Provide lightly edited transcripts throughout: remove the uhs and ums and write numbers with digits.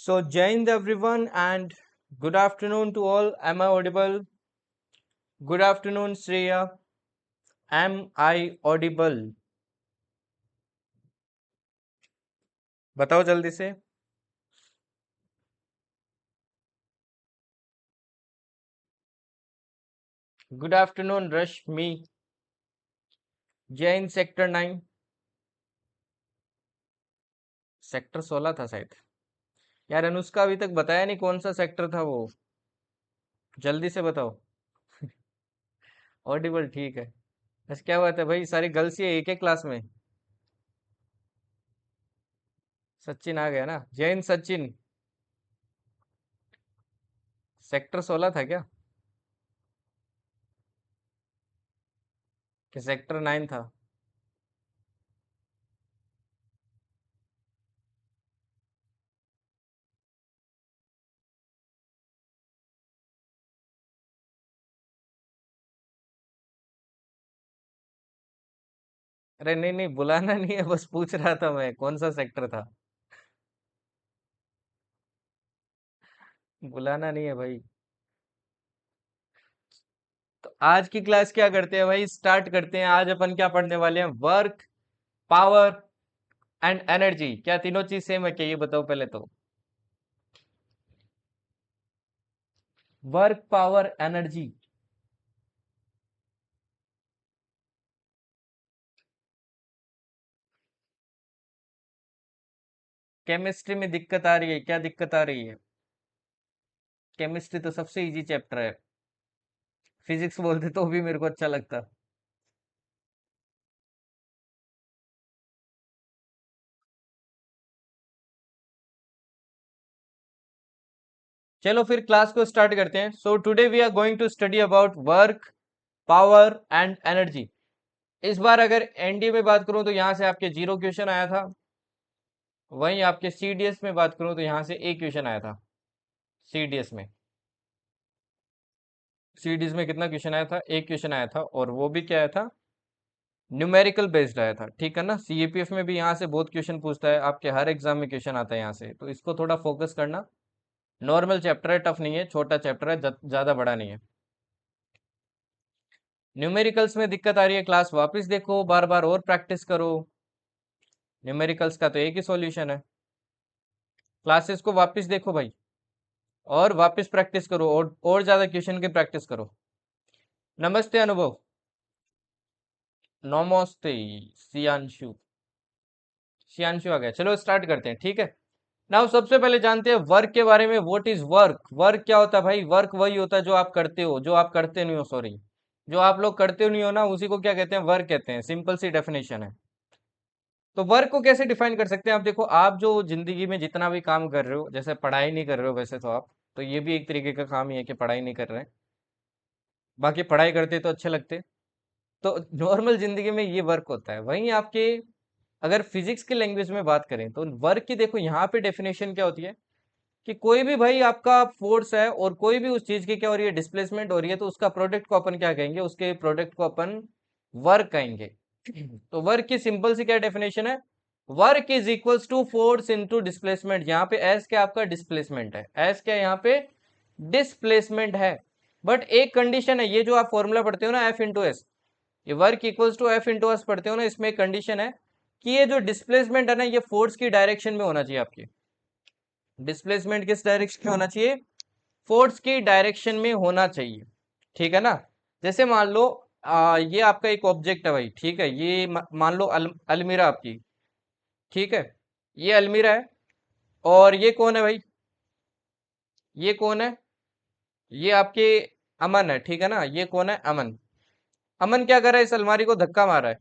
So, Jai Hind everyone, and good afternoon to all. Am I audible? Good afternoon, Shreya. Am I audible? बताओ जल्दी से. Good afternoon, Rashmi. Jai Hind sector 9. Sector 16 था शायद. यार अनुष्का अभी तक बताया नहीं कौन सा सेक्टर था वो. जल्दी से बताओ. ऑडिबल ठीक है. बस क्या बात है भाई, सारी गर्ल्स ही एक एक क्लास में. सचिन आ गया ना. जय हिंद सचिन. सेक्टर 16 था क्या कि सेक्टर 9 था? अरे नहीं नहीं, बुलाना नहीं है, बस पूछ रहा था मैं कौन सा सेक्टर था. बुलाना नहीं है भाई. तो आज की क्लास क्या करते हैं भाई, स्टार्ट करते हैं. आज अपन क्या पढ़ने वाले हैं? Work, power and energy. क्या तीनों चीज सेम है क्या, ये बताओ पहले तो. Work, power, energy. केमिस्ट्री में दिक्कत आ रही है? क्या दिक्कत आ रही है? केमिस्ट्री तो सबसे इजी चैप्टर है. फिजिक्स बोलते तो भी मेरे को अच्छा लगता. चलो फिर क्लास को स्टार्ट करते हैं. So today we are going to study about work, power and energy. इस बार अगर एनडीए में बात करूं तो यहाँ से आपके जीरो क्वेश्चन आया था. वहीं आपके सीडीएस में बात करूं तो यहाँ से एक क्वेश्चन आया था. सीडीएस में. सीडीएस में कितना क्वेश्चन आया था? एक क्वेश्चन आया था, और वो भी क्या आया था? न्यूमेरिकल बेस्ड आया था. ठीक है ना. सीएपीएफ में भी यहाँ से बहुत क्वेश्चन पूछता है, आपके हर एग्जाम में क्वेश्चन आता है यहाँ से, तो इसको थोड़ा फोकस करना. नॉर्मल चैप्टर है, टफ नहीं है, छोटा चैप्टर है, ज्यादा बड़ा नहीं है. न्यूमेरिकल्स में दिक्कत आ रही है, क्लास वापस देखो, बार बार और प्रैक्टिस करो. न्यूमेरिकल्स का तो एक ही सॉल्यूशन है. क्लासेस को वापस देखो भाई, और वापस प्रैक्टिस करो, और ज्यादा क्वेश्चन की प्रैक्टिस करो. नमस्ते अनुभव. नमस्ते सियांशु. सियांशु आ गया. चलो स्टार्ट करते हैं, ठीक है. नाउ सबसे पहले जानते हैं वर्क के बारे में. What is work? वर्क क्या होता है भाई? वर्क वही होता है जो आप करते हो, जो आप करते नहीं हो, सॉरी, जो आप लोग करते नहीं हो ना, उसी को क्या कहते हैं? वर्क कहते हैं. सिंपल सी डेफिनेशन है. तो वर्क को कैसे डिफाइन कर सकते हैं? आप देखो, आप जो जिंदगी में जितना भी काम कर रहे हो, जैसे पढ़ाई नहीं कर रहे हो वैसे तो आप, तो ये भी एक तरीके का काम ही है कि पढ़ाई नहीं कर रहे हैं. बाकी पढ़ाई करते तो अच्छे लगते. तो नॉर्मल जिंदगी में ये वर्क होता है. वहीं आपके, अगर फिजिक्स की लैंग्वेज में बात करें तो वर्क की देखो यहाँ पे डेफिनेशन क्या होती है, कि कोई भी भाई आपका फोर्स है, और कोई भी उस चीज की क्या हो रही है? डिस्प्लेसमेंट हो रही है, तो उसका प्रोडक्ट को अपन क्या कहेंगे? उसके प्रोडक्ट को अपन वर्क कहेंगे. तो वर्क की सिंपल सी क्या डेफिनेशन है? Work is equals to force into displacement. यहाँ पे एस क्या आपका? डिस्प्लेसमेंट है. एस क्या यहाँ पे? डिस्प्लेसमेंट है. बट एक कंडीशन है, ये जो आप फॉर्मूला पढ़ते हो ना, एफ इंटू एस, ये work equals to F into S पढ़ते हो ना, इसमें एक कंडीशन है कि ये जो डिस्प्लेसमेंट है ना, ये फोर्स की डायरेक्शन में होना चाहिए आपके. डिस्प्लेसमेंट किस डायरेक्शन में होना चाहिए? फोर्स की डायरेक्शन में होना चाहिए. ठीक है ना. जैसे मान लो, ये आपका एक ऑब्जेक्ट है भाई, ठीक है. ये मान लो अलमीरा आपकी. ठीक है. ये अलमीरा है, और ये कौन है भाई? ये कौन है? ये आपके अमन है. ठीक है ना. ये कौन है? अमन. अमन क्या कर रहा है? इस अलमारी को धक्का मार रहा है.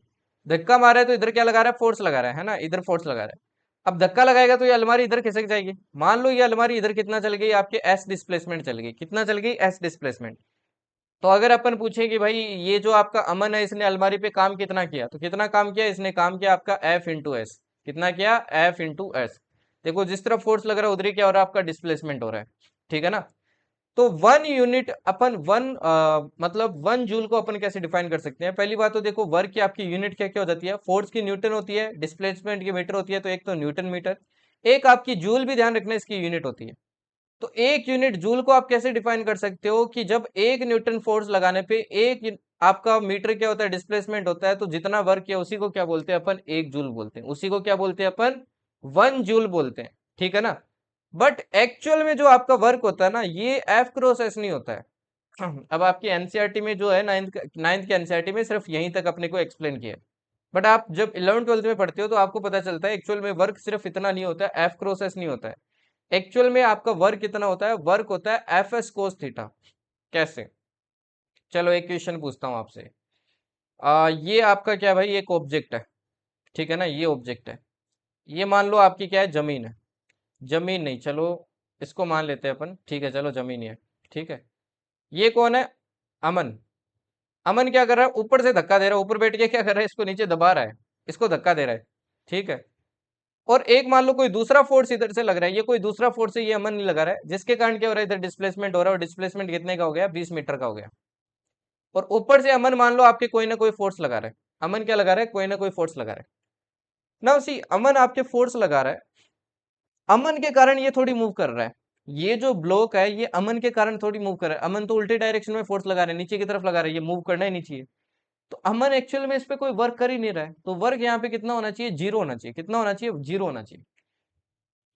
धक्का मार रहा है तो इधर क्या लगा रहा है? फोर्स लगा रहा है ना. इधर फोर्स लगा रहा है. अब धक्का लगाएगा तो ये अलमारी इधर खिसक जाएगी. मान लो ये अलमारी इधर कितना चल गई? आपके एस डिस्प्लेसमेंट चल गई. कितना चल गई? S displacement. तो अगर अपन पूछे कि भाई ये जो आपका अमन है, इसने अलमारी पे काम कितना किया, तो कितना काम किया? इसने काम किया आपका एफ इंटू एस. कितना किया? F into S. देखो, जिस तरफ फोर्स लग रहा है उधर ही क्या हो रहा है? आपका डिस्प्लेसमेंट हो रहा है. ठीक है ना. तो वन यूनिट अपन मतलब वन जूल को अपन कैसे डिफाइन कर सकते हैं? पहली बात तो देखो, वर्क की आपकी यूनिट क्या क्या हो जाती है? फोर्स की न्यूटन होती है, डिस्प्लेसमेंट की मीटर होती है. तो एक तो न्यूटन मीटर, एक आपकी जूल भी ध्यान रखना इसकी यूनिट होती है। तो एक यूनिट जूल को आप कैसे डिफाइन कर सकते हो कि जब एक न्यूटन फोर्स लगाने पे एक आपका मीटर क्या होता है, डिस्प्लेसमेंट होता है, तो जितना वर्क किया उसी को क्या बोलते हैं अपन, एक जूल बोलते हैं, उसी को क्या बोलते हैं अपन, 1 जूल बोलते हैं, ठीक है ना। बट एक्चुअल में जो आपका वर्क होता है ना, ये एफ क्रॉस एस नहीं होता है। अब आपकी एनसीईआरटी में जो है, नाइन्थ के एनसीईआरटी में सिर्फ यहीं तक अपने को एक्सप्लेन किया है। बट आप जब 11th 12th में पढ़ते हो तो आपको पता चलता है एक्चुअल में वर्क सिर्फ इतना नहीं होता है, एफ क्रॉस एस नहीं होता है। एक्चुअल में आपका वर्क कितना होता है, वर्क होता है एफ एस कोस थीटा। कैसे? चलो एक क्वेश्चन पूछता हूँ आपसे। ये आपका क्या है भाई, एक ऑब्जेक्ट है, ठीक है ना, ये ऑब्जेक्ट है। ये मान लो आपकी क्या है, जमीन है। जमीन नहीं, चलो इसको मान लेते हैं अपन, ठीक है, चलो जमीन ही है, ठीक है। ये कौन है, अमन। अमन क्या कर रहा है, ऊपर से धक्का दे रहा है, ऊपर बैठ के क्या कर रहा है, इसको नीचे दबा रहा है, इसको धक्का दे रहा है, ठीक है। और एक मान लो कोई दूसरा फोर्स इधर से लग रहा है, ये कोई दूसरा फोर्स है, ये अमन नहीं लगा रहा है, जिसके कारण क्या हो रहा है, इधर डिस्प्लेसमेंट हो रहा है, और डिस्प्लेसमेंट कितने का हो गया, 20 मीटर का हो गया। और ऊपर से अमन मान लो आपके कोई ना कोई फोर्स लगा रहा है। अमन क्या लगा रहा है, कोई ना कोई फोर्स लगा रहा है। ना सी अमन आपके फोर्स लगा रहा है, अमन के कारण ये थोड़ी मूव कर रहा है। ये जो ब्लॉक है ये अमन के कारण थोड़ी मूव कर रहा है। अमन तो उल्टे डायरेक्शन में फोर्स लगा रहा है, नीचे की तरफ लगा रहा है, ये मूव करना ही नहीं चाहिए। तो अमन एक्चुअल में इस पे कोई वर्क कर ही नहीं रहा है, तो वर्क यहाँ पे कितना होना चाहिए, 0 होना चाहिए। कितना होना चाहिए, 0 होना चाहिए।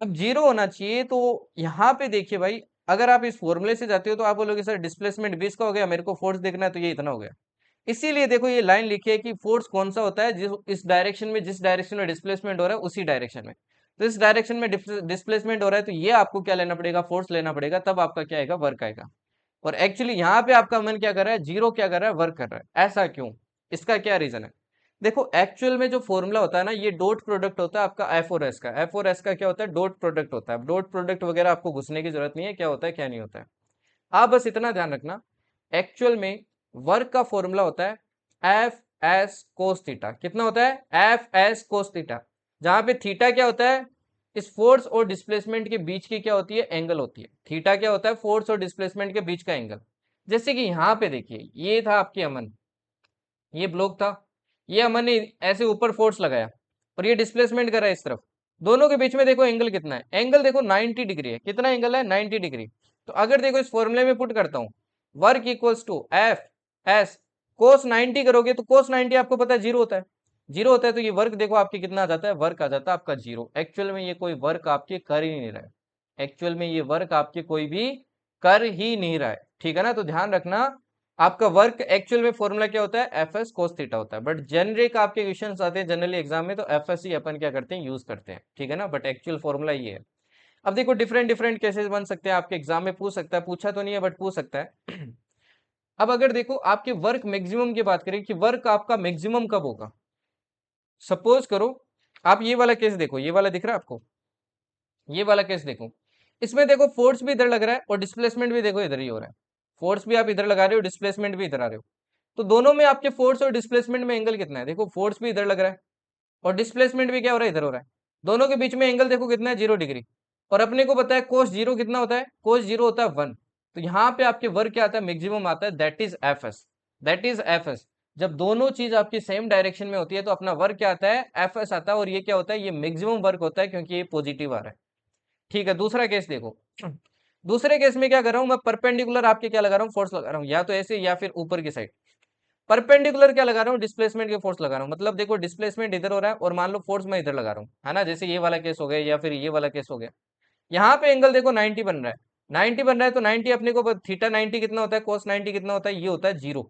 अब 0 होना चाहिए, तो यहाँ पे देखिए भाई, अगर आप इस फॉर्मूले से जाते हो तो आप बोलोगे सर डिस्प्लेसमेंट 20 का हो गया, मेरे को फोर्स देखना है तो ये इतना हो गया। इसीलिए देखो ये लाइन लिखी है कि फोर्स कौन सा होता है, जिस इस डायरेक्शन में, जिस डायरेक्शन में डिस्प्लेसमेंट हो रहा है उसी डायरेक्शन में। तो इस डायरेक्शन में डिस्प्लेसमेंट हो रहा है, तो ये आपको क्या लेना पड़ेगा, फोर्स लेना पड़ेगा, तब आपका क्या आएगा, वर्क आएगा। और एक्चुअली यहाँ पे आपका मन क्या कर रहा है, 0 क्या कर रहा है, वर्क कर रहा है। ऐसा क्यों, इसका क्या रीजन है? देखो एक्चुअल में जो फॉर्मूला होता है ना, ये डॉट प्रोडक्ट होता है आपका एफ और एस का। एफ और एस का क्या होता है, डॉट प्रोडक्ट होता है। डॉट प्रोडक्ट वगैरह आपको घुसने की जरूरत नहीं है, क्या होता है क्या नहीं होता है। आप बस इतना ध्यान रखना, एक्चुअल में वर्क का फॉर्मूला होता है एफ एस कोस थीटा। कितना होता है, एफ एस कोस थीटा। जहां पे थीटा क्या होता है, इस फोर्स और डिस्प्लेसमेंट के बीच की क्या होती है, एंगल होती है। थीटा क्या होता है, फोर्स और डिस्प्लेसमेंट के बीच का एंगल। जैसे कि यहाँ पे देखिए, ये था आपकी अमन, ये ब्लॉक था, ये अमन ने ऐसे ऊपर फोर्स लगाया और ये डिस्प्लेसमेंट कर रहा है इस तरफ। दोनों के बीच में देखो एंगल कितना है, एंगल देखो 90 डिग्री है। कितना एंगल है, 90 डिग्री। तो अगर देखो इस फॉर्मूले में पुट करता हूं, work equals to F S cos 90 करोगे तो कोस 90 आपको पता है 0 होता है। 0 होता है तो ये वर्क देखो आपकी कितना आ जाता है, वर्क आ जाता है आपका 0। एक्चुअल में ये कोई वर्क आपके कर ही नहीं रहा है। एक्चुअल में ये वर्क आपके कोई भी कर ही नहीं रहा है, ठीक है ना। तो ध्यान रखना, आपका वर्क एक्चुअल में फॉर्मूला क्या होता है, एफ एस कोस थीटा होता है। बट जेनरिक आपके क्वेश्चन आते हैं जनरली एग्जाम में, तो एफ एस ही अपन क्या करते हैं, यूज करते हैं, ठीक है ना। बट एक्चुअल फॉर्मूला ये है। अब देखो डिफरेंट डिफरेंट केसेस बन सकते हैं, आपके एग्जाम में पूछ सकता है, पूछा तो नहीं है बट पूछ सकता है। अब अगर देखो आपके वर्क मैक्सिमम की बात करें कि वर्क आपका मैक्सिमम कब होगा, सपोज करो आप ये वाला केस देखो, ये वाला दिख रहा है आपको, ये वाला केस देखो। इसमें देखो फोर्स भी इधर लग रहा है और डिस्प्लेसमेंट भी देखो इधर ही हो रहा है। फोर्स भी आप इधर लगा रहे हो, डिस्प्लेसमेंट भी इधर आ रहे हो। तो दोनों में आपके फोर्स और डिस्प्लेसमेंट में एंगल कितना है, देखो फोर्स भी इधर लग रहा है और डिस्प्लेसमेंट भी क्या हो रहा है, इधर हो रहा है। दोनों के बीच में एंगल देखो कितना है, 0 डिग्री। और अपने को पता है कोस 0 कितना होता है, कोस 0 होता है 1। तो यहाँ पे आपके वर्क क्या आता है, मैक्सिमम आता है, that is F S. That is F S. जब दोनों चीज आपकी सेम डायरेक्शन में होती है तो अपना वर्क क्या आता है, एफ एस आता है। और ये क्या होता है, ये मैक्सिमम वर्क होता है क्योंकि ये पॉजिटिव आ रहा है, ठीक है। दूसरा केस देखो, दूसरे केस में क्या कर रहा हूं मैं, परपेंडिकुलर आपके क्या लगा रहा हूँ, फोर्स लगा रहा हूँ, या तो ऐसे या फिर ऊपर की साइड। परपेंडिकुलर क्या लगा रहा हूँ, डिस्प्लेसमेंट के फोर्स लगा रहा हूँ। मतलब देखो डिस्प्लेसमेंट इधर हो रहा है और मान लो फोर्स मैं इधर लगा रहा हूँ, है ना। जैसे ये वाला केस हो गया या फिर ये वाला केस हो गया। यहाँ पे एंगल देखो 90 बन रहा है, 90 बन रहा है। तो 90 अपने को थीटा 90 कितना होता है, कोस 90 कितना होता है, ये होता है 0।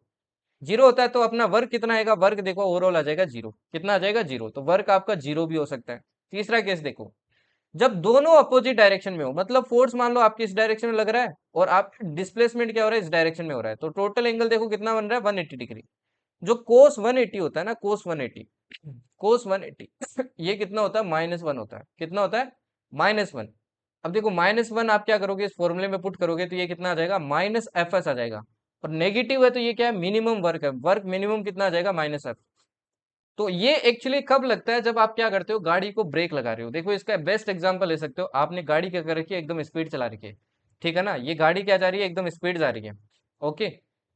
0 होता है तो अपना वर्क कितना आएगा, वर्क देखो ओवरऑल आ जाएगा 0। कितना आ जाएगा, 0। तो वर्क आपका 0 भी हो सकता है। तीसरा केस देखो, जब दोनों अपोजिट डायरेक्शन में हो, मतलब फोर्स मान लो आपकी इस डायरेक्शन में लग रहा है और आप डिस्प्लेसमेंट क्या हो रहा है, इस डायरेक्शन में हो रहा है, तो टोटल एंगल देखो कितना बन रहा है, 180 डिग्री। जो कोस 180 होता है ना, कोस 180, कोस 180 ये कितना होता है, -1 होता है। कितना होता है, -1। अब देखो -1 आप क्या करोगे, इस फॉर्मूले में पुट करोगे तो ये कितना आ जाएगा, माइनस एफ एस आ जाएगा। और नेगेटिव है तो ये क्या है, मिनिमम वर्क है। वर्क मिनिमम कितना आ जाएगा, -f। तो ये एक्चुअली कब लगता है, जब आप क्या करते हो, गाड़ी को ब्रेक लगा रहे हो। देखो इसका बेस्ट एग्जांपल ले सकते हो, आपने गाड़ी क्या कर रखी है, एकदम स्पीड चला रखी है, ठीक है ना। ये गाड़ी क्या जा रही है, एकदम स्पीड जा रही है, ओके।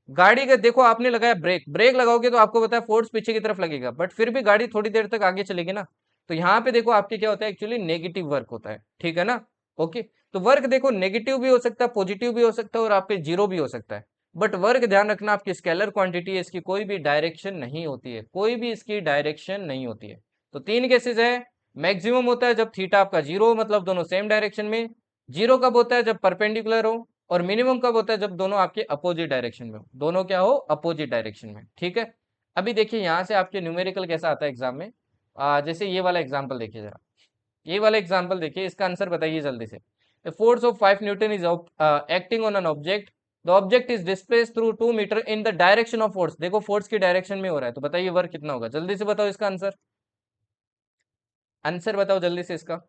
गाड़ी का देखो आपने लगाया ब्रेक, ब्रेक लगाओगे तो आपको पता है फोर्स पीछे की तरफ लगेगा, बट फिर भी गाड़ी थोड़ी देर तक आगे चलेगी ना। तो यहाँ पे देखो आपके क्या होता है, एक्चुअली नेगेटिव वर्क होता है, ठीक है ना। ओके, तो वर्क देखो नेगेटिव भी हो सकता है, पॉजिटिव भी हो सकता है, और आप पे जीरो भी हो सकता है। बट वर्क ध्यान रखना, आपकी स्केलर क्वांटिटी है, इसकी कोई भी डायरेक्शन नहीं होती है, कोई भी इसकी डायरेक्शन नहीं होती है। तो तीन केसेस है। मैक्सिमम होता है जब थीटा आपका जीरो हो, मतलब दोनों सेम डायरेक्शन में। जीरो कब होता है, जब परपेंडिकुलर हो। और मिनिमम कब होता है, जब दोनों आपके अपोजिट डायरेक्शन में हो। दोनों क्या हो, अपोजिट डायरेक्शन में, ठीक है। अभी देखिए यहाँ से आपके न्यूमेरिकल कैसा आता है एग्जाम में। जैसे ये वाला एग्जाम्पल देखिए जरा, ये वाला एग्जाम्पल देखिए, इसका आंसर बताइए जल्दी से। The force of 5 newton is acting on an object, the object is displace through 2 metre in the direction of force. देखो फोर्स की डायरेक्शन में हो रहा है, तो बताइए वर्क कितना होगा, जल्दी से बताओ इसका आंसर। आंसर बताओ जल्दी से इसका।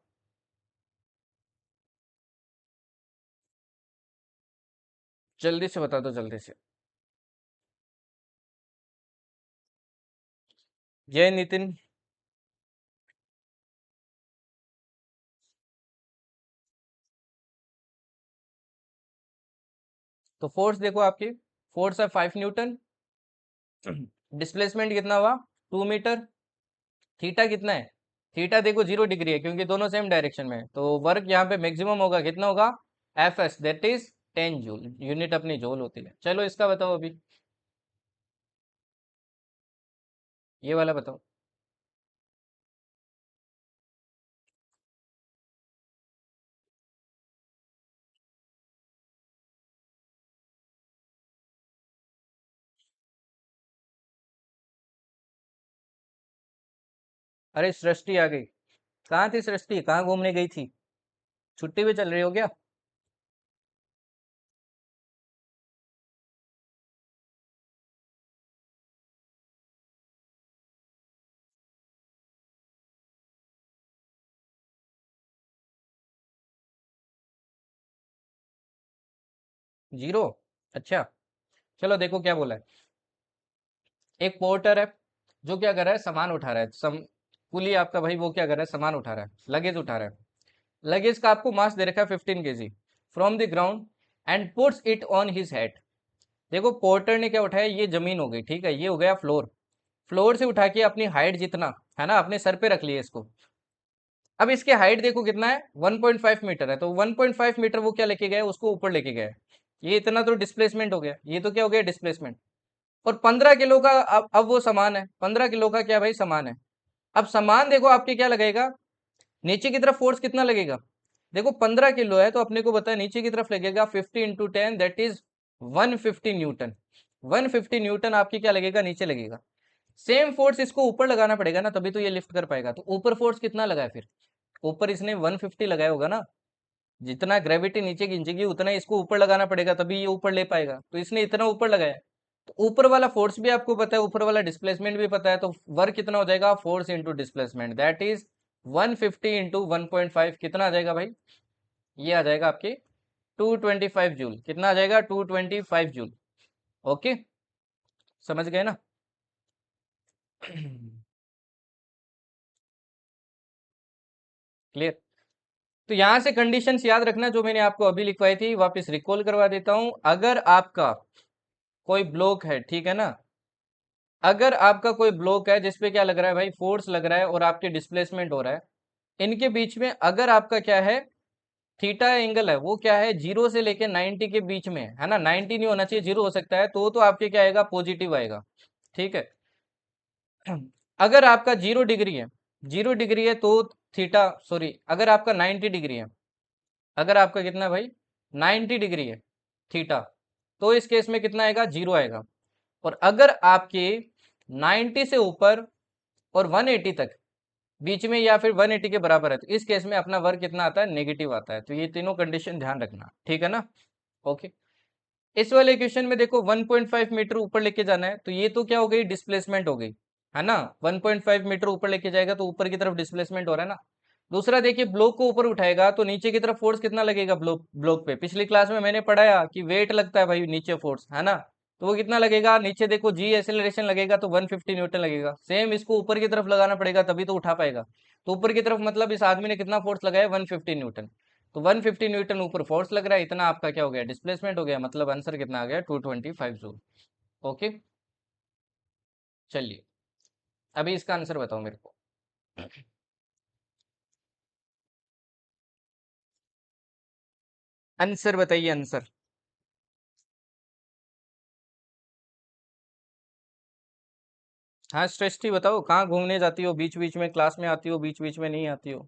जल्दी से बता दो, जल्दी से। जय नितिन। तो फोर्स देखो आपकी, फोर्स है 5 न्यूटन, डिस्प्लेसमेंट कितना हुआ, 2 मीटर। थीटा कितना है, थीटा देखो 0 डिग्री है, क्योंकि दोनों सेम डायरेक्शन में है। तो वर्क यहाँ पे मैक्सिमम होगा, कितना होगा, F S, that is 10 joule. Unit अपनी जूल होती है। चलो इसका बताओ अभी, ये वाला बताओ। अरे सृष्टि आ गई। कहाँ थी सृष्टि, कहाँ घूमने गई थी, छुट्टी पे चल रही हो क्या। 0। अच्छा, चलो देखो क्या बोला है। एक पोर्टर है, जो क्या कर रहा है, सामान उठा रहा है, कुली आपका भाई, वो क्या कर रहा है, सामान उठा रहा है, लगेज उठा रहा है। लगेज का आपको मास दे रखा है 15 kg from the ground, and puts it on his head. देखो पोर्टर ने क्या उठाया, ये जमीन हो गई, ठीक है, ये हो गया फ्लोर। फ्लोर से उठा के अपनी हाइट जितना है ना, अपने सर पे रख लिया इसको। अब इसके हाइट देखो कितना है, 1.5 मीटर है, तो 1.5 मीटर वो क्या लेके गया, उसको ऊपर लेके गया। ये इतना तो डिस्प्लेसमेंट हो गया, ये तो क्या हो गया, डिस्प्लेसमेंट। और 15 किलो का अब वो सामान है, 15 किलो का क्या भाई सामान है। अब सामान देखो आपके क्या लगेगा, नीचे की तरफ फोर्स कितना लगेगा। देखो 15 किलो है, तो अपने को बताया नीचे की तरफ लगेगा 50 × 10, दैट इज 150 न्यूटन। 150 न्यूटन आपकी क्या लगेगा, नीचे लगेगा। सेम फोर्स इसको ऊपर लगाना पड़ेगा ना, तभी तो ये लिफ्ट कर पाएगा। तो ऊपर फोर्स कितना लगा है फिर, ऊपर इसने 150 लगाया होगा ना। जितना ग्रेविटी नीचे खींचेगी उतना इसको ऊपर लगाना पड़ेगा, तभी ये ऊपर ले पाएगा। तो इसने इतना ऊपर लगाया। तो ऊपर वाला फोर्स भी आपको पता है, ऊपर वाला डिस्प्लेसमेंट भी पता है, तो वर्क कितना हो जाएगा, force into displacement, that is 150 × 1.5, कितना आ जाएगा भाई, ये आ जाएगा आपके 225 जूल। कितना आ जाएगा, 225 जूल। ओके, समझ गए ना। क्लियर। तो यहां से कंडीशंस याद रखना, जो मैंने आपको अभी लिखवाई थी, वापस रिकॉल करवा देता हूं। अगर आपका कोई ब्लॉक है, ठीक है ना, अगर आपका कोई ब्लॉक है जिसपे क्या लग रहा है भाई, फोर्स लग रहा है, और आपके डिस्प्लेसमेंट हो रहा है, इनके बीच में अगर आपका क्या है, थीटा एंगल है, वो क्या है, 0 से लेके 90 के बीच में है ना। 90 नहीं होना चाहिए, 0 हो सकता है, तो आपके क्या आएगा, पॉजिटिव आएगा, ठीक है। अगर आपका 0 डिग्री है, 0 डिग्री है तो थीटा, सॉरी, अगर आपका 90 डिग्री है, अगर आपका कितना है भाई, 90 डिग्री है थीटा, तो इस केस में कितना आएगा, 0 आएगा। और अगर आपके 90 से ऊपर और 180 तक बीच में, या फिर 180 के बराबर है, तो इस केस में अपना वर्क कितना आता है, नेगेटिव आता है। तो ये तीनों कंडीशन ध्यान रखना, ठीक है ना। ओके, इस वाले इक्वेशन में देखो 1.5 मीटर ऊपर लेके जाना है, तो ये तो क्या हो गई, डिस्प्लेसमेंट हो गई, है ना। 1.5 मीटर ऊपर लेके जाएगा तो ऊपर की तरफ डिस्प्लेसमेंट हो रहा है ना। दूसरा देखिए, ब्लॉक को ऊपर उठाएगा तो नीचे की तरफ फोर्स कितना लगेगा, ब्लॉक ब्लॉक पे पिछली क्लास में मैंने पढ़ाया कि वेट लगता है भाई नीचे, फोर्स है ना। तो वो कितना लगेगा, नीचे देखो जी एक्सेलरेशन लगेगा, तो 150 न्यूटन लगेगा। सेम इसको ऊपर की तरफ लगाना पड़ेगा, तभी तो उठा पाएगा। तो ऊपर की तरफ मतलब इस आदमी ने कितना फोर्स लगाया, 150 न्यूटन। तो 150 न्यूटन ऊपर फोर्स लग रहा है, इतना आपका क्या हो गया, डिस्प्लेसमेंट हो गया, मतलब आंसर कितना आ गया, 225 जूल। ओके, चलिए अभी इसका आंसर बताओ मेरे को। आंसर बताइए आंसर। हाँ सृष्टि बताओ, कहाँ घूमने जाती हो, बीच बीच में क्लास में आती हो, बीच बीच में नहीं आती हो?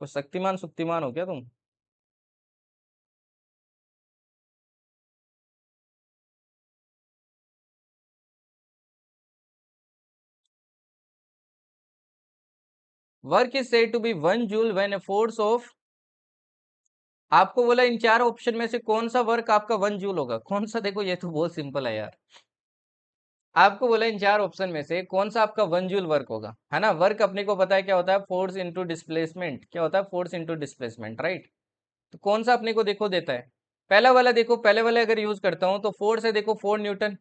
कुछ शक्तिमान सुक्तिमान हो क्या तुम? Work is said to be 1 joule when a force of, आपको बोला इन चार ऑप्शन में से कौन सा वर्क आपका 1 जूल होगा, कौन सा? देखो ये तो बहुत सिंपल है यार। आपको बोला इन चार ऑप्शन में से कौन सा आपका 1 जूल वर्क होगा, है ना? वर्क अपने को पता है क्या होता है, फोर्स इंटू डिस्प्लेसमेंट। क्या होता है? Force into displacement, right? तो कौन सा अपने को देखो देता है? पहला वाला देखो, पहले वाले अगर यूज करता हूँ तो फोर्स है देखो 4 न्यूटन।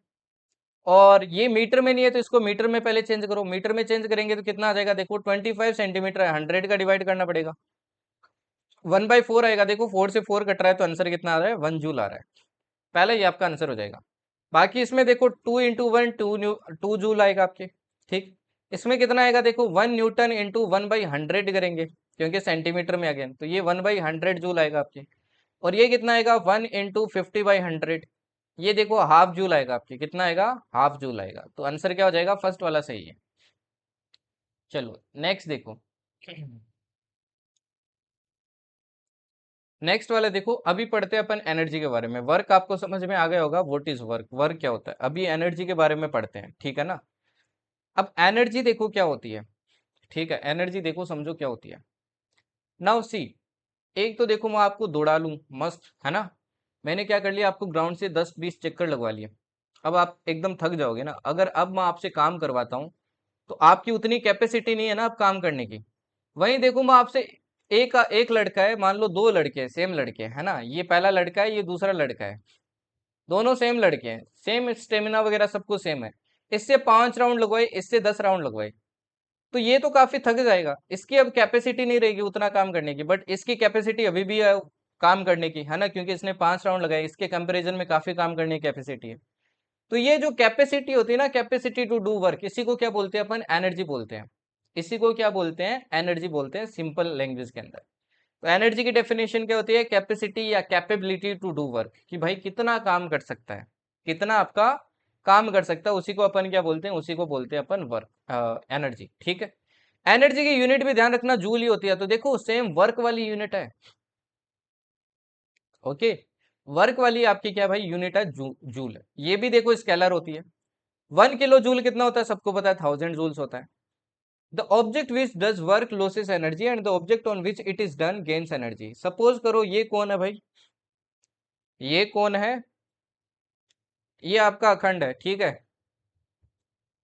और ये मीटर में नहीं है तो इसको मीटर में पहले चेंज करो, मीटर में चेंज करेंगे तो कितना आ जाएगा? देखो 25 सेंटीमीटर है, 100 का डिवाइड करना पड़ेगा, 1/4 आएगा। देखो 4 से 4 कट रहा है तो आंसर कितना आ रहा है? 1 जूल आ रहा है। पहले ये आपका आंसर हो जाएगा। बाकी इसमें देखो 2 × 1 2 जूल आएगा आपके, ठीक। इसमें कितना आएगा? देखो 1 न्यूटन इंटू 1/100 करेंगे क्योंकि सेंटीमीटर में आ गया, तो ये 1/100 जूल आएगा आपके। और ये कितना आएगा? 1 × 50/100, ये देखो हाफ जूल आएगा आपके। कितना आएगा? हाफ जूल आएगा। तो आंसर क्या हो जाएगा? फर्स्ट वाला सही है। चलो नेक्स्ट देखो। नेक्स्ट वाला देखो, अभी पढ़ते हैं अपन एनर्जी के बारे में। वर्क आपको समझ में आ गया होगा, व्हाट इज वर्क, वर्क क्या होता है। अभी एनर्जी के बारे में पढ़ते हैं, ठीक है ना? अब एनर्जी देखो क्या होती है, ठीक है? एनर्जी देखो, समझो क्या होती है। नाउ सी, एक तो देखो मैं आपको दौड़ा लूं, मस्त है ना? मैंने क्या कर लिया, आपको ग्राउंड से 10-20 चक्कर लगवा लिए। अब आप एकदम थक जाओगे ना। अगर अब मैं आपसे काम करवाता हूँ तो आपकी उतनी कैपेसिटी नहीं है ना अब काम करने की। वहीं देखो मैं आपसे, एक एक लड़का है, मान लो दो लड़के हैं, सेम लड़के हैं, है ना? ये पहला लड़का है, ये दूसरा लड़का है, दोनों सेम लड़के हैं, सेम स्टेमिना वगैरह सब कुछ सेम है। इससे 5 राउंड लगवाए, इससे 10 राउंड लगवाए, तो ये तो काफी थक जाएगा। इसकी अब कैपेसिटी नहीं रहेगी उतना काम करने की, बट इसकी कैपेसिटी अभी भी है काम करने की, है ना? क्योंकि इसने 5 राउंड लगाए, इसके कंपैरिजन में काफी काम करने की कैपेसिटी है। तो ये जो कैपेसिटी होती है ना, कैपेसिटी टू डू वर्क, इसी को क्या बोलते हैं अपन? एनर्जी बोलते हैं। इसी को क्या बोलते हैं? एनर्जी बोलते हैं, सिंपल लैंग्वेज के अंदर। तो एनर्जी की डेफिनेशन क्या होती है? कैपेसिटी या कैपेबिलिटी टू डू वर्क, कि भाई कितना काम कर सकता है, कितना आपका काम कर सकता है, उसी को अपन क्या बोलते हैं? उसी को बोलते हैं अपन वर्क, एनर्जी, ठीक है? एनर्जी की यूनिट भी ध्यान रखना जूल ही होती है, तो देखो सेम वर्क वाली यूनिट है, ओके? वर्क वाली आपकी क्या भाई यूनिट है? जूल है। ये भी देखो स्केलर होती है। 1 किलो जूल कितना होता है? सबको पता है 1000 जूल्स होता है। The object which does work losses energy and the object on which it is done gains energy. Suppose करो ये कौन है भाई? ये कौन है? ये आपका अखंड है, ठीक है?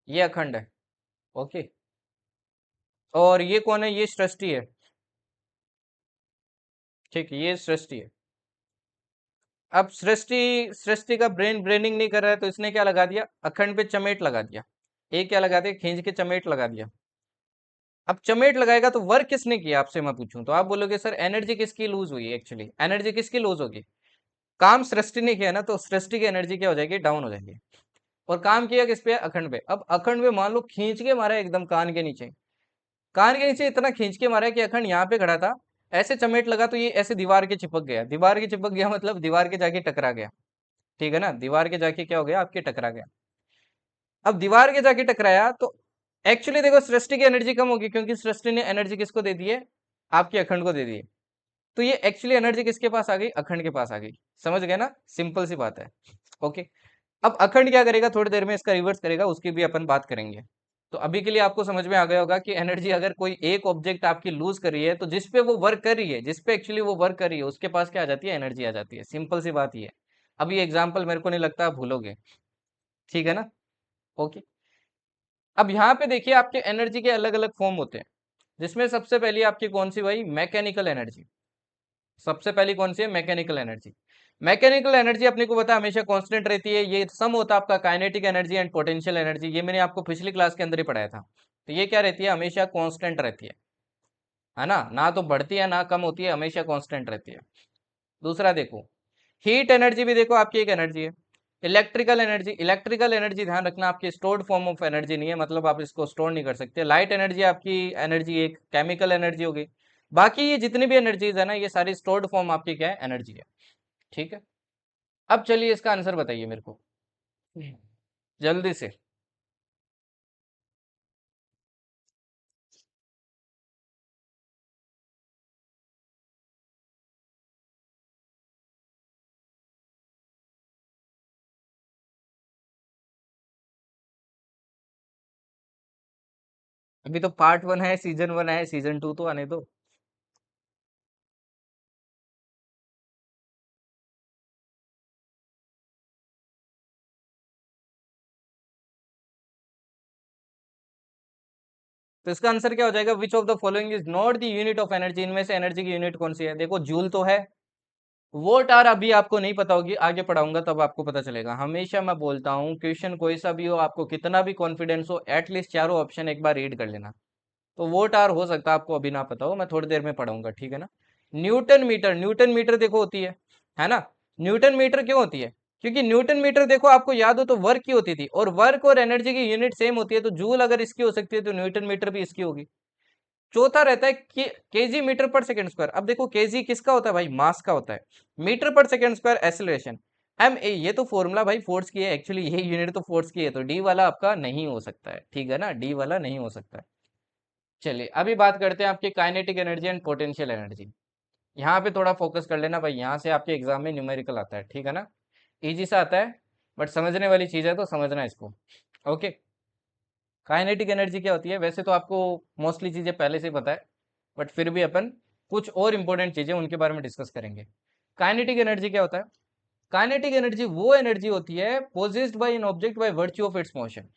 ये अखंड है, ओके। और ये कौन है? ये सृष्टि है, ठीक है? ये सृष्टि है। अब सृष्टि, सृष्टि का ब्रेन ब्रेनिंग नहीं कर रहा है तो इसने क्या लगा दिया? अखंड पे चमेट लगा दिया। एक क्या लगा दिया? खींच के चमेट लगा दिया। अब चमेट लगाएगा तो वर्क किसने किया, आपसे मैं पूछूं तो आप बोलोगे सर एनर्जी किसकी लूज हुई? एक्चुअली एनर्जी किसकी लूज होगी? काम सृष्टि ने किया ना, तो सृष्टि की एनर्जी क्या हो जाएगी? डाउन हो जाएगी। और काम किया किस पे? अखंड पे। अब अखंड पे मान लो खींच के मारा एकदम कान के नीचे, कान के नीचे इतना खींच के मारा कि अखंड यहाँ पे खड़ा था, ऐसे चमेट लगा तो ये ऐसे दीवार के चिपक गया। दीवार के चिपक गया मतलब दीवार के जाके टकरा गया, ठीक है ना? दीवार के जाके क्या हो गया? आपके टकरा गया। अब दीवार के जाके टकराया तो एक्चुअली देखो सृष्टि की एनर्जी कम होगी क्योंकि सृष्टि ने एनर्जी किसको दे दी है? आपके अखंड को दे दी है। तो ये एक्चुअली एनर्जी किसके पास आ गई? अखंड के पास आ गई। समझ गए ना? सिंपल सी बात है, ओके। अब अखंड क्या करेगा? थोड़ी देर में इसका रिवर्स करेगा, उसकी भी अपन बात करेंगे। तो अभी के लिए आपको समझ में आ गया होगा कि एनर्जी अगर कोई एक ऑब्जेक्ट आपकी लूज कर रही है तो जिसपे वो वर्क कर रही है, जिसपे एक्चुअली वो वर्क कर रही है, उसके पास क्या आ जाती है? एनर्जी आ जाती है। सिंपल सी बात ये है। अब ये एग्जाम्पल मेरे को नहीं लगता आप भूलोगे, ठीक है ना? ओके। अब यहाँ पे देखिए आपके एनर्जी के अलग अलग फॉर्म होते हैं, जिसमें सबसे पहली आपकी कौन सी भाई? Mechanical energy. सबसे पहली कौन सी है? Mechanical energy. मैकेनिकल एनर्जी अपने को पता है हमेशा कांस्टेंट रहती है। ये सम होता है आपका kinetic energy and potential energy. ये मैंने आपको पिछली क्लास के अंदर ही पढ़ाया था। तो ये क्या रहती है? हमेशा कांस्टेंट रहती है ना? ना तो बढ़ती है ना कम होती है, हमेशा कांस्टेंट रहती है। दूसरा देखो, हीट एनर्जी भी देखो आपकी एक एनर्जी है। इलेक्ट्रिकल एनर्जी, इलेक्ट्रिकल एनर्जी ध्यान रखना आपकी स्टोर्ड फॉर्म ऑफ एनर्जी नहीं है, मतलब आप इसको स्टोर नहीं कर सकते। लाइट एनर्जी आपकी एनर्जी एक केमिकल एनर्जी हो गई। बाकी ये जितनी भी एनर्जीज है ना, ये सारी स्टोर्ड फॉर्म आपकी क्या है, एनर्जी है। ठीक है, अब चलिए इसका आंसर बताइए मेरे को जल्दी से। अभी तो पार्ट 1 है, सीजन 1 है, सीजन 2 तो आने दो। तो इसका आंसर क्या हो जाएगा, विच of the following is not the unit of energy, इनमें से एनर्जी की यूनिट कौन सी है? देखो जूल तो है, वोट आर अभी आपको नहीं पता होगी, आगे पढ़ाऊंगा तब आपको पता चलेगा। हमेशा मैं बोलता हूँ क्वेश्चन कोई सा भी हो, आपको कितना भी कॉन्फिडेंस हो, एटलीस्ट चारों ऑप्शन एक बार रीड कर लेना। तो वोट आर हो सकता है आपको अभी ना पता हो, मैं थोड़ी देर में पढ़ाऊंगा, ठीक है ना। न्यूटन मीटर, न्यूटन मीटर देखो होती है ना। न्यूटन मीटर क्यों होती है? क्योंकि न्यूटन मीटर देखो आपको याद हो तो वर्क की होती थी, और वर्क और एनर्जी की यूनिट सेम होती है, तो जूल अगर इसकी हो सकती है तो न्यूटन मीटर भी इसकी होगी। चौथा रहता है कि केजी मीटर पर सेकंड स्क्वायर। अब देखो केजी किसका होता है भाई, मास का होता है। मीटर पर second square acceleration, M A, ये तो फॉर्मूला भाई फोर्स की है, एक्चुअली ये यूनिट तो फोर्स की है, तो डी वाला आपका नहीं हो सकता है, ठीक है ना, डी वाला नहीं हो सकता है। चलिए अभी बात करते हैं आपकी kinetic energy and potential energy. यहाँ पे थोड़ा फोकस कर लेना भाई, यहाँ से आपके एग्जाम में न्यूमेरिकल आता है, ठीक है ना। इजी सा आता है, बट समझने वाली चीज है तो समझना इसको। ओके, काइनेटिक एनर्जी क्या होती है? वैसे तो आपको मोस्टली चीजें पहले से ही पता है, बट फिर भी अपन कुछ और इंपॉर्टेंट चीजें उनके बारे में डिस्कस करेंगे। काइनेटिक एनर्जी क्या होता है? काइनेटिक एनर्जी वो एनर्जी होती है possessed by an object by virtue of its motion.